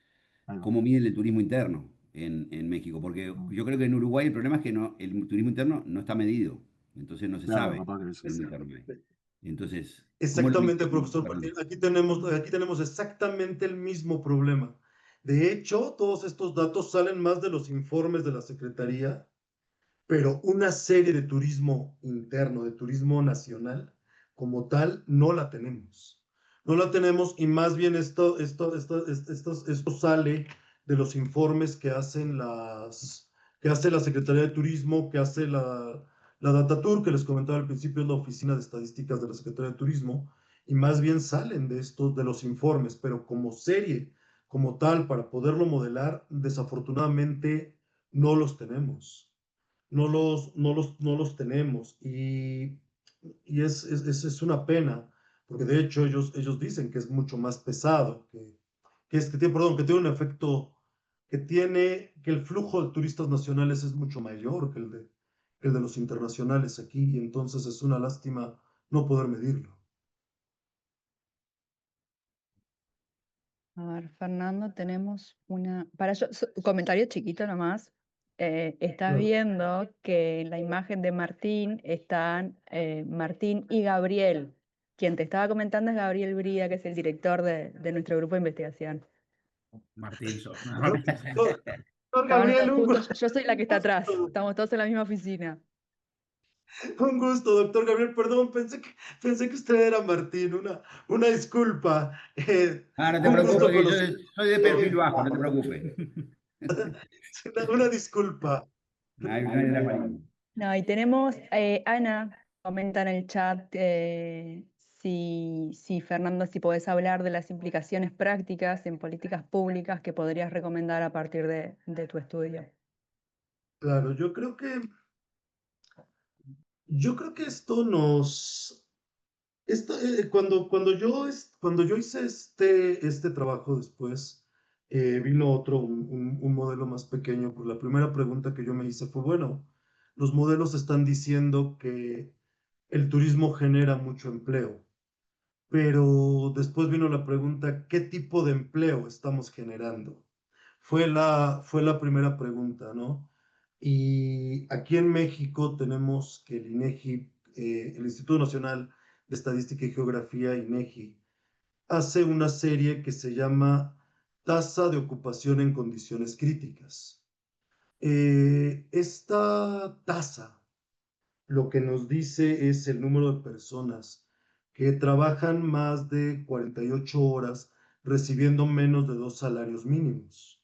Ahí va.
cómo miden el turismo interno. en México, porque yo creo que en Uruguay el problema es que no, el turismo interno no está medido, entonces no se
Claro,
sabe
capaz que eso.
el turismo interno hay. Entonces, ¿cómo lo
Exactamente,
medimos,
profesor, porque
Fernando?
aquí tenemos exactamente el mismo problema. De hecho, todos estos datos salen más de los informes de la Secretaría, pero una serie de turismo interno, de turismo nacional, como tal, no la tenemos. No la tenemos y más bien esto sale de los informes que hace la Secretaría de Turismo, que hace la DataTour, que les comentaba al principio, es la Oficina de Estadísticas de la Secretaría de Turismo, y más bien salen de estos, de los informes, pero como serie, como tal, para poderlo modelar, desafortunadamente no los tenemos. No los tenemos y es una pena, porque de hecho ellos dicen que es mucho más pesado, que tiene, perdón, que tiene un efecto, que el flujo de turistas nacionales es mucho mayor que el de los internacionales aquí, y entonces es una lástima no poder medirlo.
A ver, Fernando, tenemos una... un comentario chiquito nomás. Estás
Claro.
viendo que en la imagen de Martín están Martín y Gabriel. Quien te estaba comentando es Gabriel Bría, que es el director de nuestro grupo de investigación.
Martín,
Doctor
Estábamos
Gabriel,
todos juntos, yo soy la que está atrás.
gusto.
Estamos todos en la misma oficina.
Un gusto, doctor Gabriel. Perdón, pensé que usted era Martín. Una disculpa.
no te
Un gusto
preocupes, que yo
conocerlo.
soy de perfil bajo, no te preocupes.
Una disculpa.
No hay drama.
No, y tenemos, Ana comenta en el chat si Fernando, si podés hablar de las implicaciones prácticas en políticas públicas que podrías recomendar a partir de tu estudio.
Claro, yo creo que esto nos, cuando yo hice este trabajo después, vino otro, un modelo más pequeño, pues la primera pregunta que yo me hice fue, bueno, los modelos están diciendo que el turismo genera mucho empleo, pero después vino la pregunta, ¿qué tipo de empleo estamos generando? Fue la primera pregunta, ¿no? Y aquí en México tenemos que el INEGI, el Instituto Nacional de Estadística y Geografía, INEGI, hace una serie que se llama Tasa de Ocupación en Condiciones Críticas. Esta tasa lo que nos dice es el número de personas que trabajan más de 48 horas recibiendo menos de 2 salarios mínimos.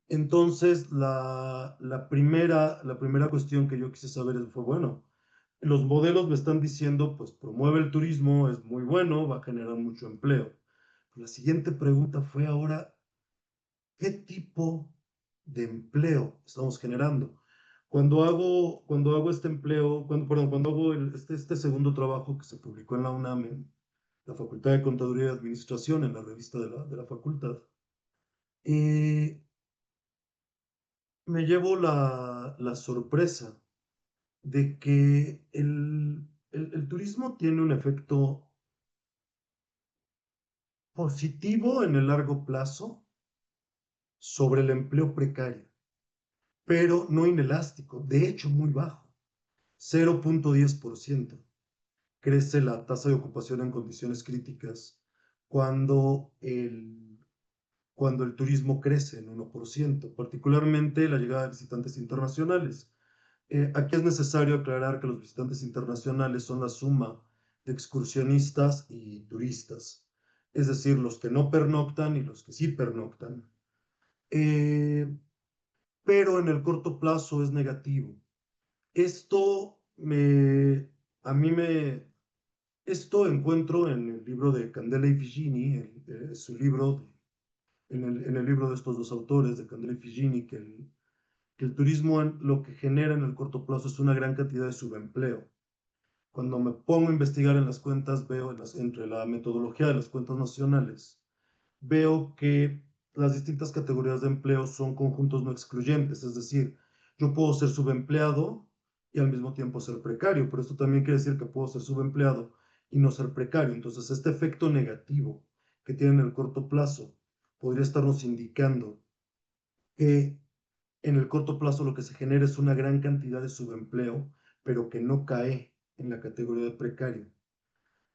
Entonces, la primera cuestión que yo quise saber fue, bueno, los modelos me están diciendo, pues promueve el turismo, es muy bueno, va a generar mucho empleo. La siguiente pregunta fue ahora, ¿qué tipo de empleo estamos generando? Cuando hago este empleo, perdón, cuando hago este segundo trabajo que se publicó en la UNAM, en la Facultad de Contaduría y Administración, en la revista de la facultad, eh, me llevo la sorpresa de que el turismo tiene un efecto positivo en el largo plazo sobre el empleo precario, pero no inelástico, de hecho muy bajo, 0,10%. Crece la tasa de ocupación en condiciones críticas cuando cuando el turismo crece en 1%, particularmente la llegada de visitantes internacionales. Aquí es necesario aclarar que los visitantes internacionales son la suma de excursionistas y turistas, es decir, los que no pernoctan y los que sí pernoctan. Eh, pero en el corto plazo es negativo. Esto a mí esto encuentro en el libro de Candela y Figini, su libro, en el libro de estos dos autores, de Candela y Figini, que el turismo lo que genera en el corto plazo es una gran cantidad de subempleo. Cuando me pongo a investigar en las cuentas, veo entre la metodología de las cuentas nacionales, veo que las distintas categorías de empleo son conjuntos no excluyentes, es decir, yo puedo ser subempleado y al mismo tiempo ser precario, pero esto también quiere decir que puedo ser subempleado y no ser precario. Entonces, este efecto negativo que tiene en el corto plazo podría estarnos indicando que en el corto plazo lo que se genera es una gran cantidad de subempleo, pero que no cae en la categoría de precario.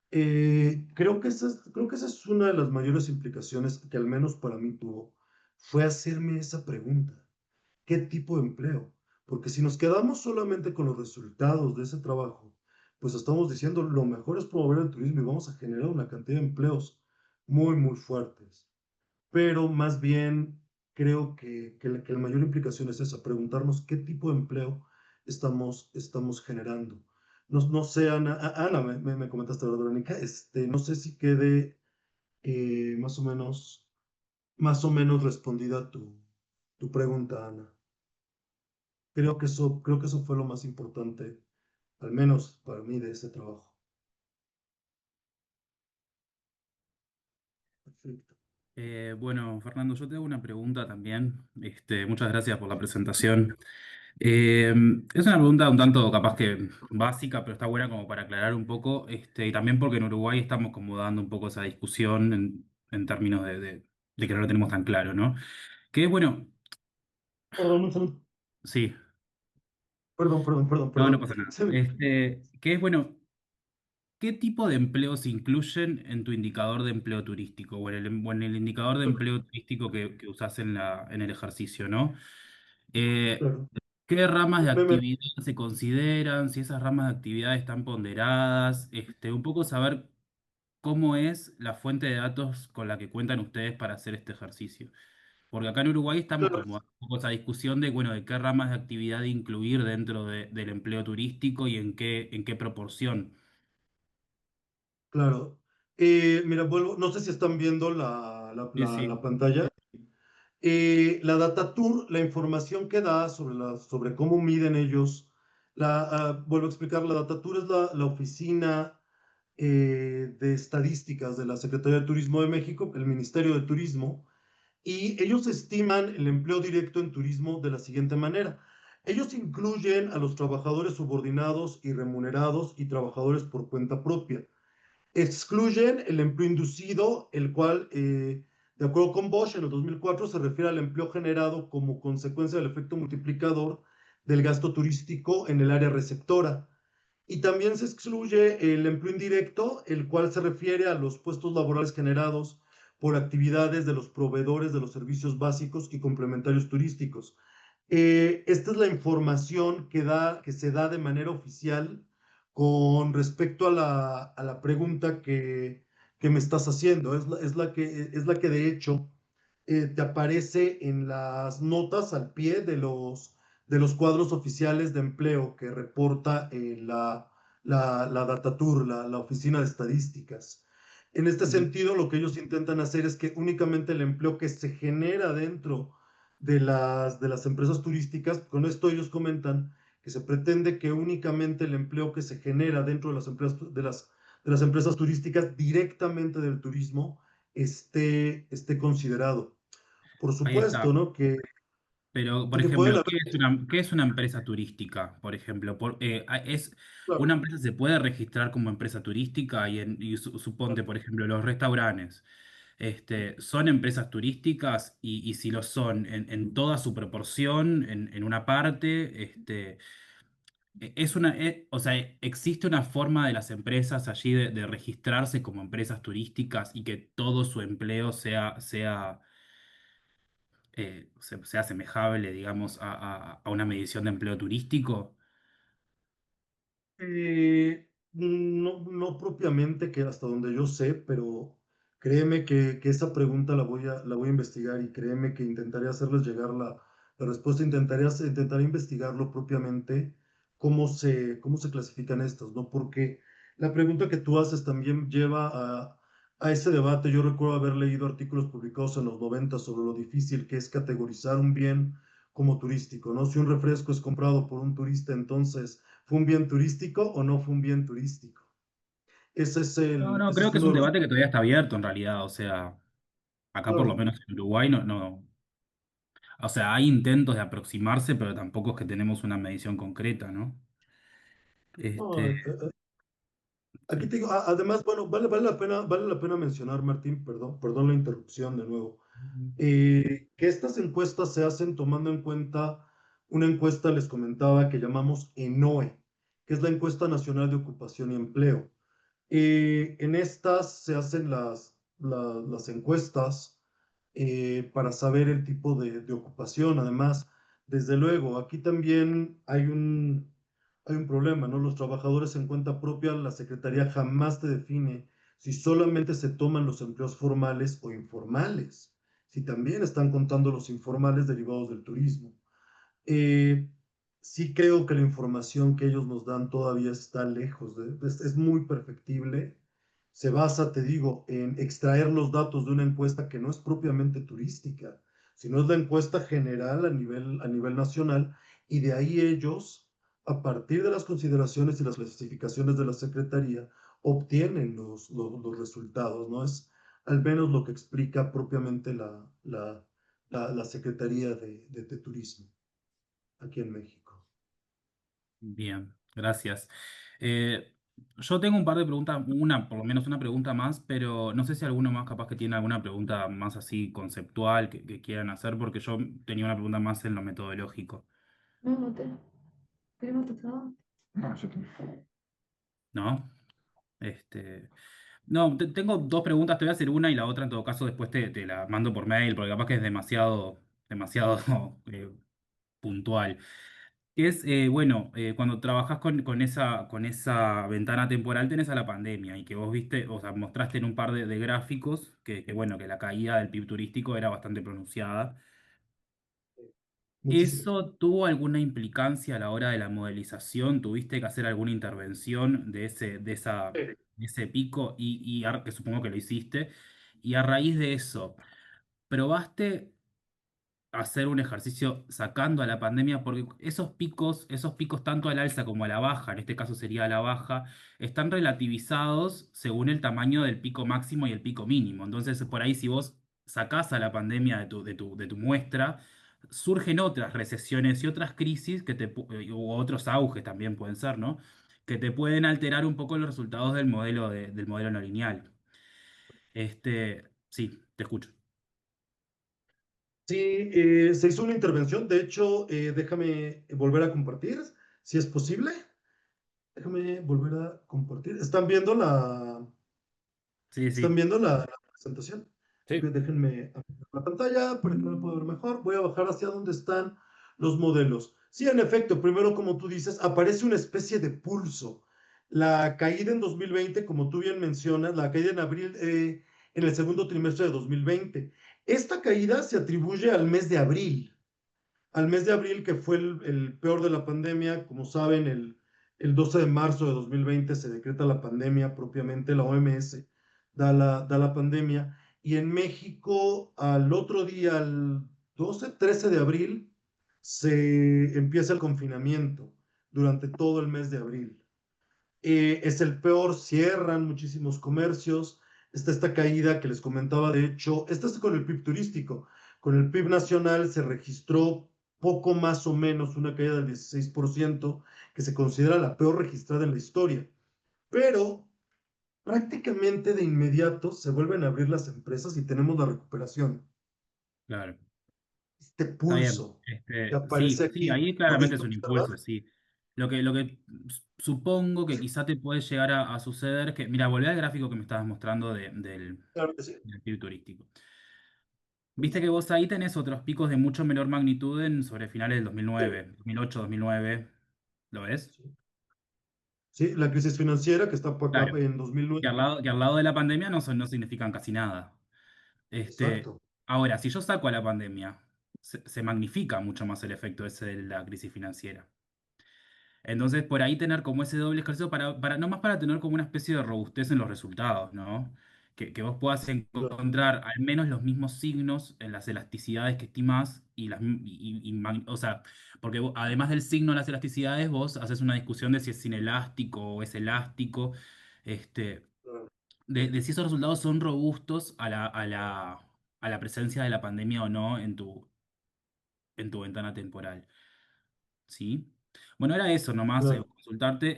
Creo que esa es una de las mayores implicaciones que al menos para mí tuvo, fue hacerme esa pregunta. ¿Qué tipo de empleo? Porque si nos quedamos solamente con los resultados de ese trabajo, pues estamos diciendo lo mejor es promover el turismo y vamos a generar una cantidad de empleos muy, muy fuertes. Pero más bien creo que la mayor implicación es esa, preguntarnos qué tipo de empleo estamos generando. No sé, Ana, Ana, me comentaste, ¿verdad, Verónica? No sé si quede más o menos respondida tu pregunta, Ana. Creo que eso fue lo más importante, al menos para mí, de ese trabajo. Perfecto.
Bueno, Fernando, yo te hago una pregunta también. Muchas gracias por la presentación. Es una pregunta un tanto capaz que básica, pero está buena como para aclarar un poco, y también porque en Uruguay estamos como dando un poco esa discusión en términos de que no lo tenemos tan claro, ¿no? Que es bueno,
Perdón, un segundo.
sí, no, no
Perdón.
pasa nada. Que es bueno, ¿qué tipo de empleos se incluyen en tu indicador de empleo turístico o en el indicador de empleo turístico que usás en el ejercicio, ¿no? Eh,
Claro.
¿Qué ramas de
Me- me-
actividad se consideran? Si esas ramas de actividad están ponderadas, un poco saber cómo es la fuente de datos con la que cuentan ustedes para hacer este ejercicio. Porque acá en Uruguay estamos
claro,
como un poco esa discusión de, bueno, de qué ramas de actividad incluir dentro del empleo turístico y en qué proporción.
claro. Mira, vuelvo, no sé si están viendo
Sí, sí.
la pantalla. La Data Tour, la información que da sobre cómo miden ellos, vuelvo a explicar, la Data Tour es la oficina de estadísticas de la Secretaría de Turismo de México, el Ministerio de Turismo, y ellos estiman el empleo directo en turismo de la siguiente manera. Ellos incluyen a los trabajadores subordinados y remunerados y trabajadores por cuenta propia. Excluyen el empleo inducido, el cual, de acuerdo con Bosch, en el 2004 se refiere al empleo generado como consecuencia del efecto multiplicador del gasto turístico en el área receptora. Y también se excluye el empleo indirecto, el cual se refiere a los puestos laborales generados por actividades de los proveedores de los servicios básicos y complementarios turísticos. Esta es la información que se da de manera oficial con respecto a la pregunta que me estás haciendo. Es la que de hecho te aparece en las notas al pie de los cuadros oficiales de empleo que reporta la Datatur, la Oficina de Estadísticas. En este
Ujú.
sentido, lo que ellos intentan hacer es que únicamente el empleo que se genera dentro de las empresas turísticas, con esto ellos comentan que se pretende que únicamente el empleo que se genera dentro de las empresas, de las empresas turísticas directamente del turismo esté considerado. Por
Ahí
supuesto,
está.
¿no?
Pero, por
Que pueden
ejemplo,
haber,
qué es una empresa turística? Por ejemplo,
claro,
una empresa se puede registrar como empresa turística y suponte, por ejemplo, los restaurantes. ¿Son empresas turísticas? Y si lo son, en toda su proporción, en una parte, o sea, ¿existe una forma de las empresas allí de registrarse como empresas turísticas y que todo su empleo sea asemejable, digamos, a una medición de empleo turístico?
no propiamente que hasta donde yo sé, pero créeme que esa pregunta la voy a investigar y créeme que intentaré hacerles llegar la respuesta, intentaré investigarlo propiamente, cómo se clasifican estas, ¿no? Porque la pregunta que tú haces también lleva a ese debate. Yo recuerdo haber leído artículos publicados en los 90 sobre lo difícil que es categorizar un bien como turístico, ¿no? Si un refresco es comprado por un turista, entonces ¿fue un bien turístico o no fue un bien turístico?
No, no,
Ese
creo
es
que es
uno
un
de los...
debate que todavía está abierto en realidad. O sea, acá por lo
Claro.
menos en Uruguay no. O sea, hay intentos de aproximarse, pero tampoco es que tenemos una medición concreta, ¿no?
No,
Este, sí.
aquí te digo, además, bueno, vale la pena mencionar, Martín, perdón la interrupción de nuevo. Que estas encuestas se hacen tomando en cuenta una encuesta, les comentaba, que llamamos ENOE, que es la Encuesta Nacional de Ocupación y Empleo. En estas se hacen las encuestas para saber el tipo de ocupación. Además, desde luego, aquí también hay un problema, ¿no? Los trabajadores en cuenta propia, la Secretaría jamás te define si solamente se toman los empleos formales o informales, si también están contando los informales derivados del turismo. Eh, sí creo que la información que ellos nos dan todavía está lejos es muy perfectible. Se basa, te digo, en extraer los datos de una encuesta que no es propiamente turística, sino es la encuesta general a nivel nacional, y de ahí ellos, a partir de las consideraciones y las clasificaciones de la Secretaría, obtienen los resultados, ¿no? Es al menos lo que explica propiamente la Secretaría de Turismo aquí en México.
Bien, gracias. Eh, yo tengo un par de preguntas, una, por lo menos una pregunta más, pero no sé si alguno más capaz que tiene alguna pregunta más así conceptual que quieran hacer, porque yo tenía una pregunta más en lo metodológico,
No, no te. ¿Queremos todo? No, yo también.
¿no? No, tengo dos preguntas, te voy a hacer una y la otra en todo caso después te la mando por mail, porque capaz que es demasiado puntual. Bueno, cuando trabajas con esa ventana temporal tenés a la pandemia y que vos viste, o sea, mostraste en un par de gráficos bueno, que la caída del PIB turístico era bastante pronunciada.
Muchísimo.
¿Eso tuvo alguna implicancia a la hora de la modelización? ¿Tuviste que hacer alguna intervención de ese pico que supongo que lo hiciste? Y a raíz de eso, ¿probaste hacer un ejercicio sacando a la pandemia? Porque esos picos tanto al alza como a la baja, en este caso sería a la baja, están relativizados según el tamaño del pico máximo y el pico mínimo. Entonces, por ahí si vos sacás a la pandemia de tu muestra, surgen otras recesiones y otras crisis u otros auges también pueden ser, ¿no? Que te pueden alterar un poco los resultados del modelo no lineal. Sí, te escucho.
Sí, se hizo una intervención. De hecho, déjame volver a compartir, si es posible. Déjame volver a compartir.
Sí,
¿Están
sí.
viendo la presentación? Ok,
Sí.
déjenme abrir la pantalla para que me pueda ver mejor. Voy a bajar hacia donde están los modelos. Sí, en efecto, primero, como tú dices, aparece una especie de pulso. La caída en 2020, como tú bien mencionas, la caída en abril, en el segundo trimestre de 2020. Esta caída se atribuye al mes de abril, que fue el peor de la pandemia. Como saben, el 12 de marzo de 2020 se decreta la pandemia propiamente, la OMS da la pandemia, y en México al otro día, el 13 de abril, se empieza el confinamiento durante todo el mes de abril. Es el peor, cierran muchísimos comercios, está esta caída que les comentaba. De hecho, esta es con el PIB turístico. Con el PIB nacional se registró poco más o menos una caída del 16%, que se considera la peor registrada en la historia. Pero prácticamente de inmediato se vuelven a abrir las empresas y tenemos la recuperación.
Claro.
Este
Está bien.
pulso que aparece
Sí, sí,
aquí,
ahí
¿lo
claramente
viste
es un
observar?
impulso, sí. Lo que supongo que quizá te puede llegar a suceder es que, mira, volvé al gráfico que me estabas mostrando
Claro que sí.
del PIB turístico. Viste que vos ahí tenés otros picos de mucho menor magnitud sobre finales del
Sí,
2009, 2008, 2009. ¿Lo ves?
sí. Sí, la crisis financiera que está por acá
Claro.
en 2009.
Que al lado de la pandemia no significan casi nada.
Exacto.
Ahora, si yo saco a la pandemia, se magnifica mucho más el efecto ese de la crisis financiera. Entonces, por ahí tener como ese doble ejercicio no más para tener como una especie de robustez en los resultados, ¿no? Que vos puedas
Claro,
encontrar al menos los mismos signos en las elasticidades que estimás o sea, porque además del signo de las elasticidades, vos haces una discusión de si es inelástico o es elástico, este,
claro.
de si esos resultados son robustos a la presencia de la pandemia o no en tu ventana temporal. ¿Sí? Bueno, era eso nomás,
Claro.
consultarte.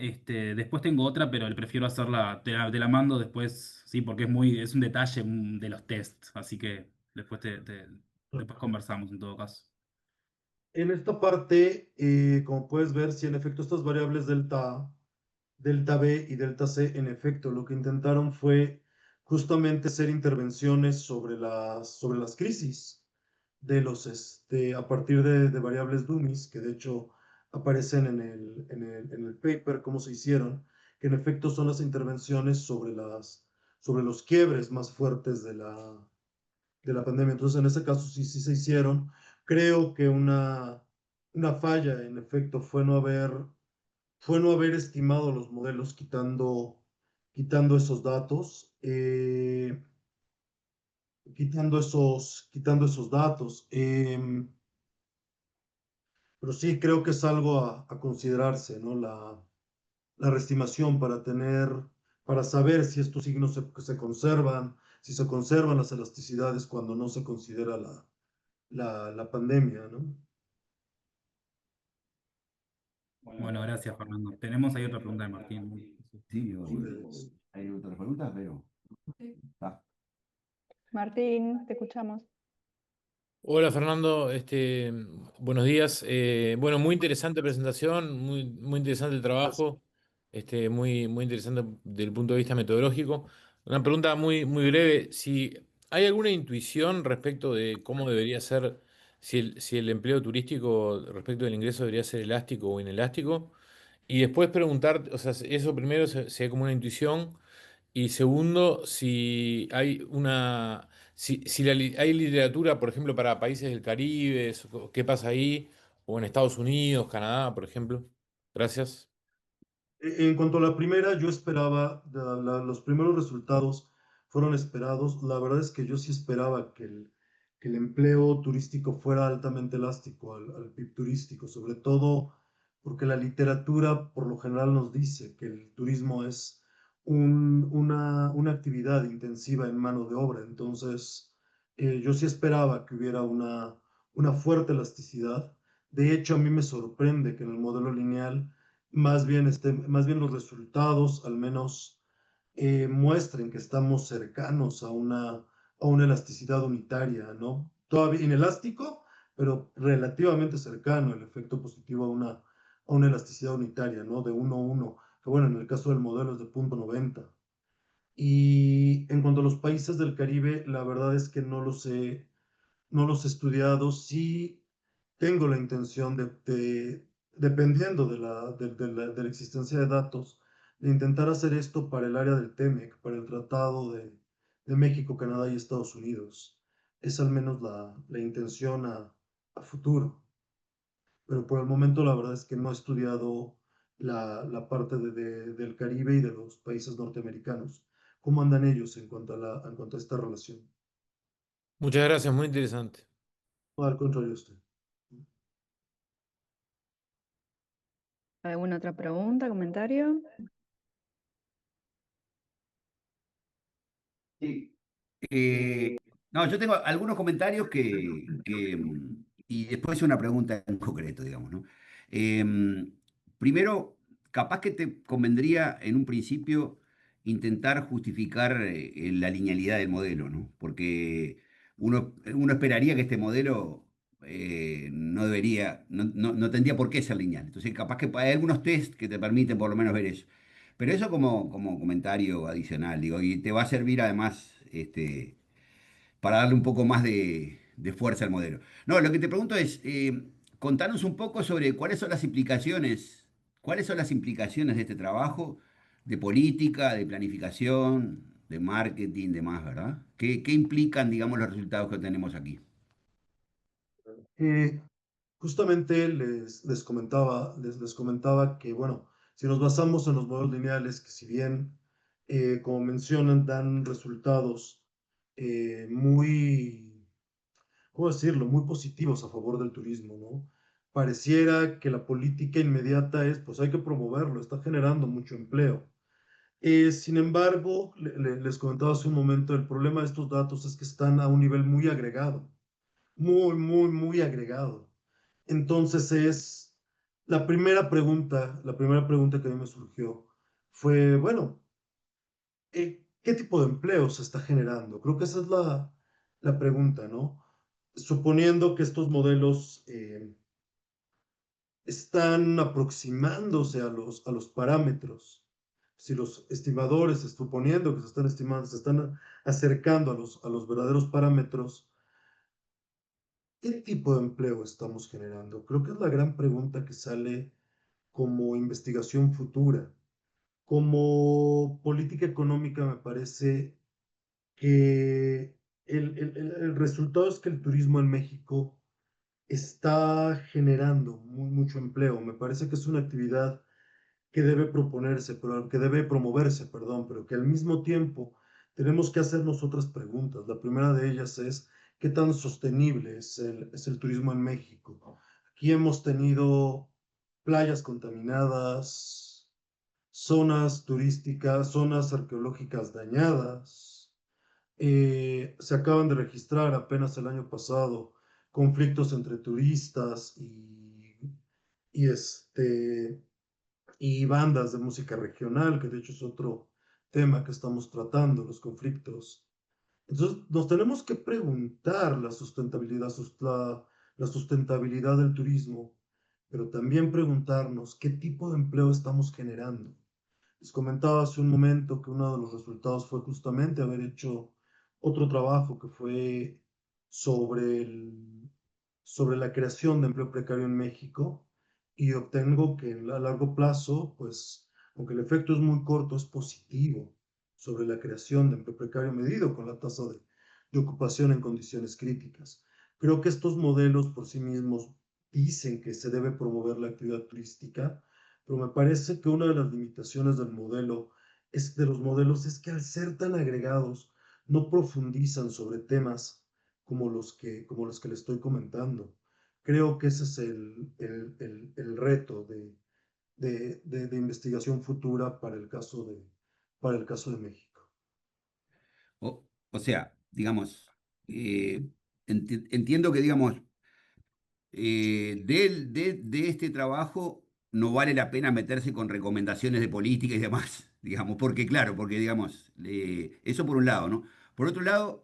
Después tengo otra, pero le prefiero hacerla, te la mando después, sí, porque es un detalle de los tests, así que Después, después conversamos en todo caso.
En esta parte, como puedes ver, si en efecto estas variables delta B y delta C, en efecto, lo que intentaron fue justamente hacer intervenciones sobre las crisis a partir de variables dummies, que de hecho aparecen en el paper, cómo se hicieron, que en efecto son las intervenciones sobre los quiebres más fuertes de la pandemia. Entonces, en ese caso sí se hicieron. Creo que una falla, en efecto, fue no haber estimado los modelos quitando esos datos, quitando esos datos. Pero sí creo que es algo a considerarse, ¿no? La reestimación para saber si estos signos se conservan, si se conservan las elasticidades cuando no se considera la pandemia, ¿no?
Bueno, gracias, Fernando. Tenemos ahí otra pregunta de Martín.
Sí,
Pues,
¿hay otras preguntas? Pero está.
Martín, te escuchamos.
Hola Fernando, buenos días. Bueno, muy interesante presentación, muy interesante el trabajo, muy interesante desde el punto de vista metodológico. Una pregunta muy breve, si hay alguna intuición respecto de cómo debería ser, si el empleo turístico respecto del ingreso debería ser elástico o inelástico, y después preguntar, o sea, eso primero sería como una intuición. Y segundo, si hay hay literatura, por ejemplo, para países del Caribe, ¿qué pasa ahí? O en Estados Unidos, Canadá, por ejemplo. Gracias.
En cuanto a la primera, yo esperaba, los primeros resultados fueron esperados. La verdad es que yo sí esperaba que el empleo turístico fuera altamente elástico al PIB turístico, sobre todo porque la literatura por lo general nos dice que el turismo es una actividad intensiva en mano de obra. Entonces, yo sí esperaba que hubiera una fuerte elasticidad. De hecho, a mí me sorprende que en el modelo lineal más bien los resultados al menos muestren que estamos cercanos a una elasticidad unitaria, ¿no? Todavía inelástico, pero relativamente cercano el efecto positivo a una elasticidad unitaria, ¿no? De 1,1, que bueno, en el caso del modelo es de 0,90. Y en cuanto a los países del Caribe, la verdad es que no los he estudiado. Sí tengo la intención dependiendo de la existencia de datos, de intentar hacer esto para el área del TEMEC, para el Tratado de México, Canadá y Estados Unidos. Es al menos la intención a futuro. Pero por el momento la verdad es que no he estudiado la parte del Caribe y de los países norteamericanos. ¿Cómo andan ellos en cuanto a esta relación?
Muchas gracias, muy interesante.
Al contrario, usted.
¿Alguna otra pregunta, comentario?
Sí. No, yo tengo algunos comentarios y después una pregunta en concreto, digamos, ¿no? Primero, capaz que te convendría en un principio intentar justificar la linealidad del modelo, ¿no? Porque uno esperaría que este modelo no debería, no tendría por qué ser lineal. Entonces, capaz que hay algunos test que te permiten por lo menos ver eso. Pero eso como comentario adicional, digo, y te va a servir además para darle un poco más de fuerza al modelo. No, lo que te pregunto es, contanos un poco sobre cuáles son las implicaciones de este trabajo, de política, de planificación, de marketing, demás, ¿verdad? ¿Qué implican, digamos, los resultados que tenemos aquí?
Eh, Justamente les comentaba que, bueno, si nos basamos en los modelos lineales, que si bien, como mencionan, dan resultados ¿cómo decirlo?, muy positivos a favor del turismo, ¿no? Pareciera que la política inmediata es, pues hay que promoverlo, está generando mucho empleo. Sin embargo, les comentaba hace un momento, el problema de estos datos es que están a un nivel muy agregado, muy agregado. Entonces la primera pregunta que a mí me surgió fue, bueno, ¿qué tipo de empleo se está generando? Creo que esa es la pregunta, ¿no? Suponiendo que estos modelos están aproximándose a los parámetros, si los estimadores, suponiendo que se están estimando, se están acercando a los verdaderos parámetros, ¿qué tipo de empleo estamos generando? Creo que es la gran pregunta que sale como investigación futura. Como política económica me parece que el resultado es que el turismo en México está generando mucho empleo. Me parece que es una actividad que debe proponerse, pero que debe promoverse, perdón, pero que al mismo tiempo tenemos que hacernos otras preguntas. La primera de ellas es, ¿qué tan sostenible es el turismo en México? Aquí hemos tenido playas contaminadas, zonas turísticas, zonas arqueológicas dañadas. Se acaban de registrar apenas el año pasado conflictos entre turistas y y bandas de música regional, que de hecho es otro tema que estamos tratando, los conflictos. Entonces, nos tenemos que preguntar la sustentabilidad del turismo, pero también preguntarnos qué tipo de empleo estamos generando. Les comentaba hace un momento que uno de los resultados fue justamente haber hecho otro trabajo que fue sobre, sobre la creación de empleo precario en México y obtengo que a largo plazo, pues, aunque el efecto es muy corto, es positivo sobre la creación de empleo precario medido con la tasa de ocupación en condiciones críticas. Creo que estos modelos por sí mismos dicen que se debe promover la actividad turística, pero me parece que una de las limitaciones de los modelos es que al ser tan agregados no profundizan sobre temas como los que le estoy comentando. Creo que ese es el reto de investigación futura para el caso de México.
O sea, digamos, entiendo que, digamos, de este trabajo no vale la pena meterse con recomendaciones de política y demás, digamos, porque claro, porque digamos, eso por un lado, ¿no? Por otro lado,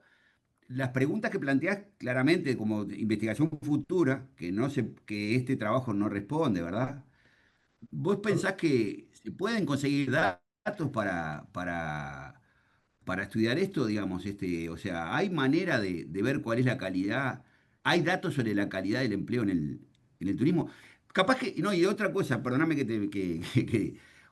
las preguntas que planteás claramente como de investigación futura, que este trabajo no responde, ¿verdad? ¿Vos pensás que se pueden conseguir datos para estudiar esto, digamos, o sea, hay manera de ver cuál es la calidad, hay datos sobre la calidad del empleo en el turismo. Capaz que, no, y otra cosa, perdóname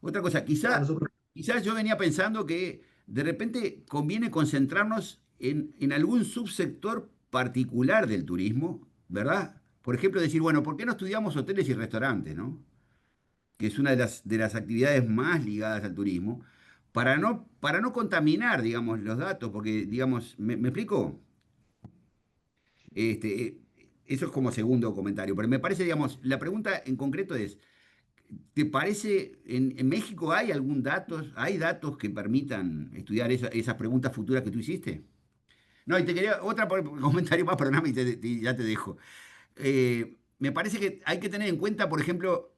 otra cosa,
No, nosotros,
quizás yo venía pensando que de repente conviene concentrarnos en algún subsector particular del turismo, ¿verdad? Por ejemplo, decir, bueno, ¿por qué no estudiamos hoteles y restaurantes, ¿no? Que es una de las actividades más ligadas al turismo, para no contaminar, digamos, los datos, porque, digamos, me explico? Este, eso es como segundo comentario, pero me parece, digamos, la pregunta en concreto es, ¿te parece, en México hay datos que permitan estudiar esas preguntas futuras que tú hiciste? No, y te quería, comentario más, perdóname, y ya te dejo. Me parece que hay que tener en cuenta, por ejemplo,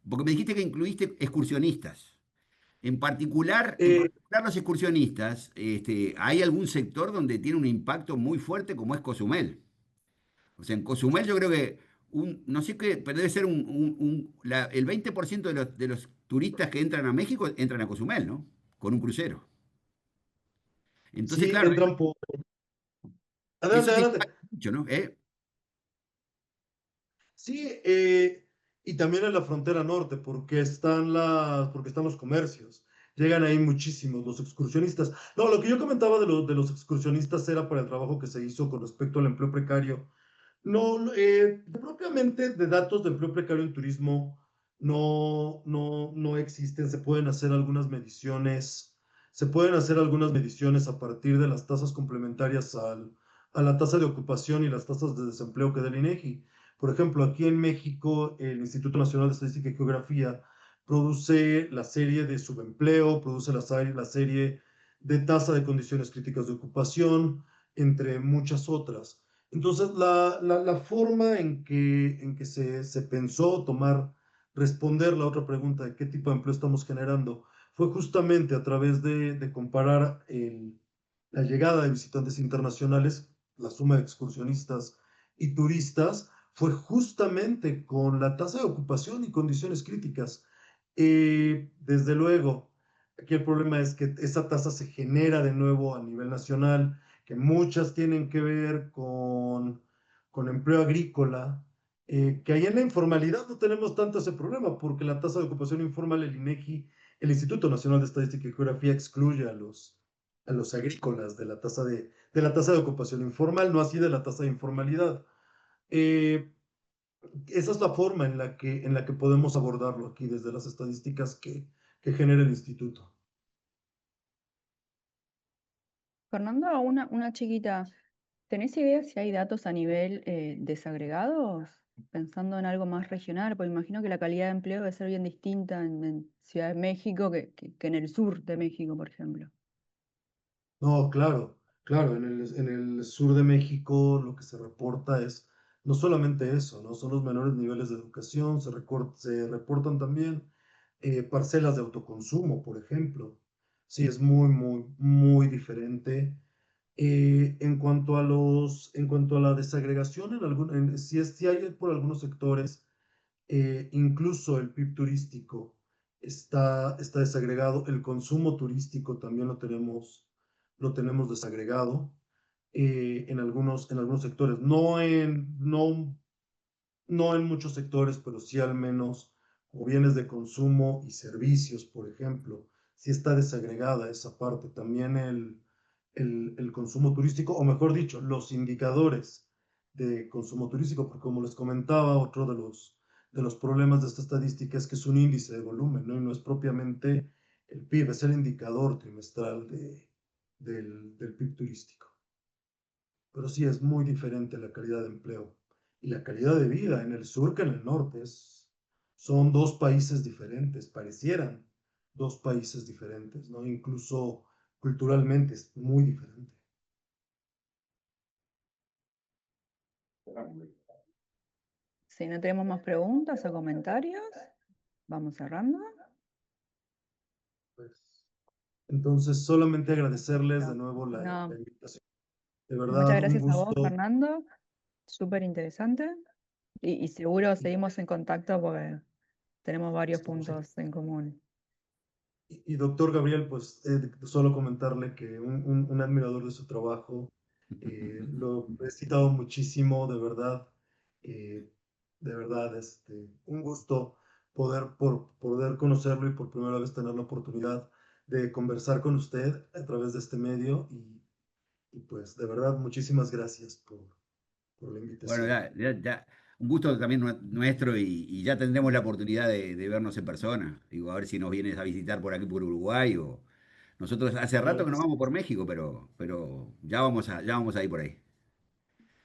porque me dijiste que incluiste excursionistas. En
eh,
particular los excursionistas, hay algún sector donde tiene un impacto muy fuerte como es Cozumel. O sea, en Cozumel yo creo que, no sé qué, pero debe ser el 20% de los turistas que entran a México entran a Cozumel, ¿no? Con un crucero. Entonces,
sí,
claro,
entran por... Adelante,
eso te
adelante.
impacta mucho, ¿no?
Sí, y también en la frontera norte, porque están los comercios. Llegan ahí muchísimos los excursionistas. No, lo que yo comentaba de los excursionistas era para el trabajo que se hizo con respecto al empleo precario. No, propiamente de datos de empleo precario en turismo no existen. Se pueden hacer algunas mediciones a partir de las tasas complementarias a la tasa de ocupación y las tasas de desempleo que da el INEGI. Por ejemplo, aquí en México, el Instituto Nacional de Estadística y Geografía produce la serie de subempleo, produce la serie de tasa de condiciones críticas de ocupación, entre muchas otras. Entonces, la forma en que se pensó responder la otra pregunta de qué tipo de empleo estamos generando fue justamente a través de comparar la llegada de visitantes internacionales la suma de excursionistas y turistas, fue justamente con la tasa de ocupación y condiciones críticas. Desde luego, aquí el problema es que esa tasa se genera de nuevo a nivel nacional, que muchas tienen que ver con empleo agrícola, que ahí en la informalidad no tenemos tanto ese problema, porque la tasa de ocupación informal, el INEGI, el Instituto Nacional de Estadística y Geografía, excluye a los agrícolas de la tasa de ocupación informal, no así de la tasa de informalidad. Eh, Esa es la forma en la que podemos abordarlo aquí desde las estadísticas que genera el instituto.
Fernando, una chiquita, ¿tenés idea si hay datos a nivel desagregados? Pensando en algo más regional, porque imagino que la calidad de empleo debe ser bien distinta en Ciudad de México que en el sur de México, por ejemplo.
No, claro, claro, en el sur de México lo que se reporta es no solamente eso, ¿no? Son los menores niveles de educación, se reportan también parcelas de autoconsumo, por ejemplo. Sí, es muy, muy, muy diferente. En cuanto a la desagregación, si hay por algunos sectores, incluso el PIB turístico está desagregado, el consumo turístico también lo tenemos desagregado en algunos sectores, no en muchos sectores, pero sí al menos como bienes de consumo y servicios, por ejemplo, sí está desagregada esa parte. También el consumo turístico, o mejor dicho, los indicadores de consumo turístico, porque como les comentaba, otro de los problemas de esta estadística es que es un índice de volumen, ¿no? Y no es propiamente el PIB, es el indicador trimestral del PIB turístico. Pero sí es muy diferente la calidad de empleo y la calidad de vida en el sur que en el norte. Son dos países diferentes, parecieran dos países diferentes, ¿no? Incluso culturalmente es muy diferente.
Si no tenemos más preguntas o comentarios, vamos cerrando.
Pues, entonces, solamente agradecerles de
No,
nuevo la
no,
invitación. De
muchas
verdad, un
gracias a vos,
gusto.
Fernando. Súper interesante. Y seguro seguimos en contacto porque tenemos varios puntos en común.
Y doctor Gabriel, pues solo comentarle que un admirador de su trabajo, lo he citado muchísimo, eh, de verdad, un gusto poder conocerlo y por primera vez tener la oportunidad de conversar con usted a través de este medio y pues de verdad, muchísimas gracias por la
Bueno,
invitación.
ya, un gusto también nuestro y ya tendremos la oportunidad de vernos en persona. Digo, a ver si nos vienes a visitar por aquí por Uruguay o nosotros hace rato
Claro
que
que
nos
sí.
vamos por México, pero ya vamos a ir por ahí.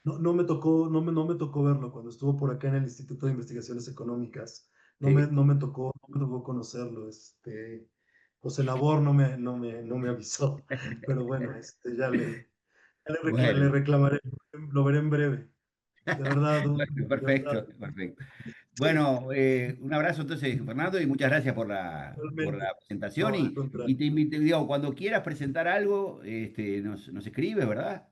No no me tocó verlo cuando estuvo por acá en el Instituto de Investigaciones Económicas.
Sí.
No me tocó conocerlo. José Labor no me avisó. Pero bueno, le
Bueno,
reclamaré, lo veré en breve. De verdad,
bueno,
de verdad,
perfecto, perfecto. Bueno, un abrazo entonces, Fernando, y muchas gracias por
realmente.
la presentación.
No, al
Y
contrario.
te invito, digo, cuando quieras presentar algo, nos escribes, ¿verdad?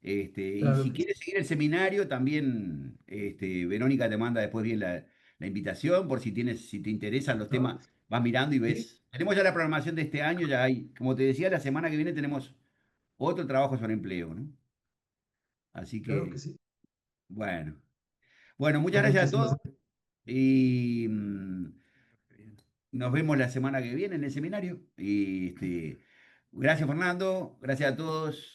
Y
Claro
si
que sí.
quieres seguir el seminario, también Verónica te manda después bien la invitación, por si te interesan los
Claro que
temas, vas mirando y
sí.
ves. Tenemos ya la programación de este año, ya hay, como te decía, la semana que viene tenemos otro trabajo sobre empleo, ¿no? Así
Claro que
que,
sí.
bueno. Bueno, muchas
No,
gracias a
muchísimas
todos
gracias.
y nos vemos la semana que viene en el seminario. Gracias, Fernando, gracias a todos.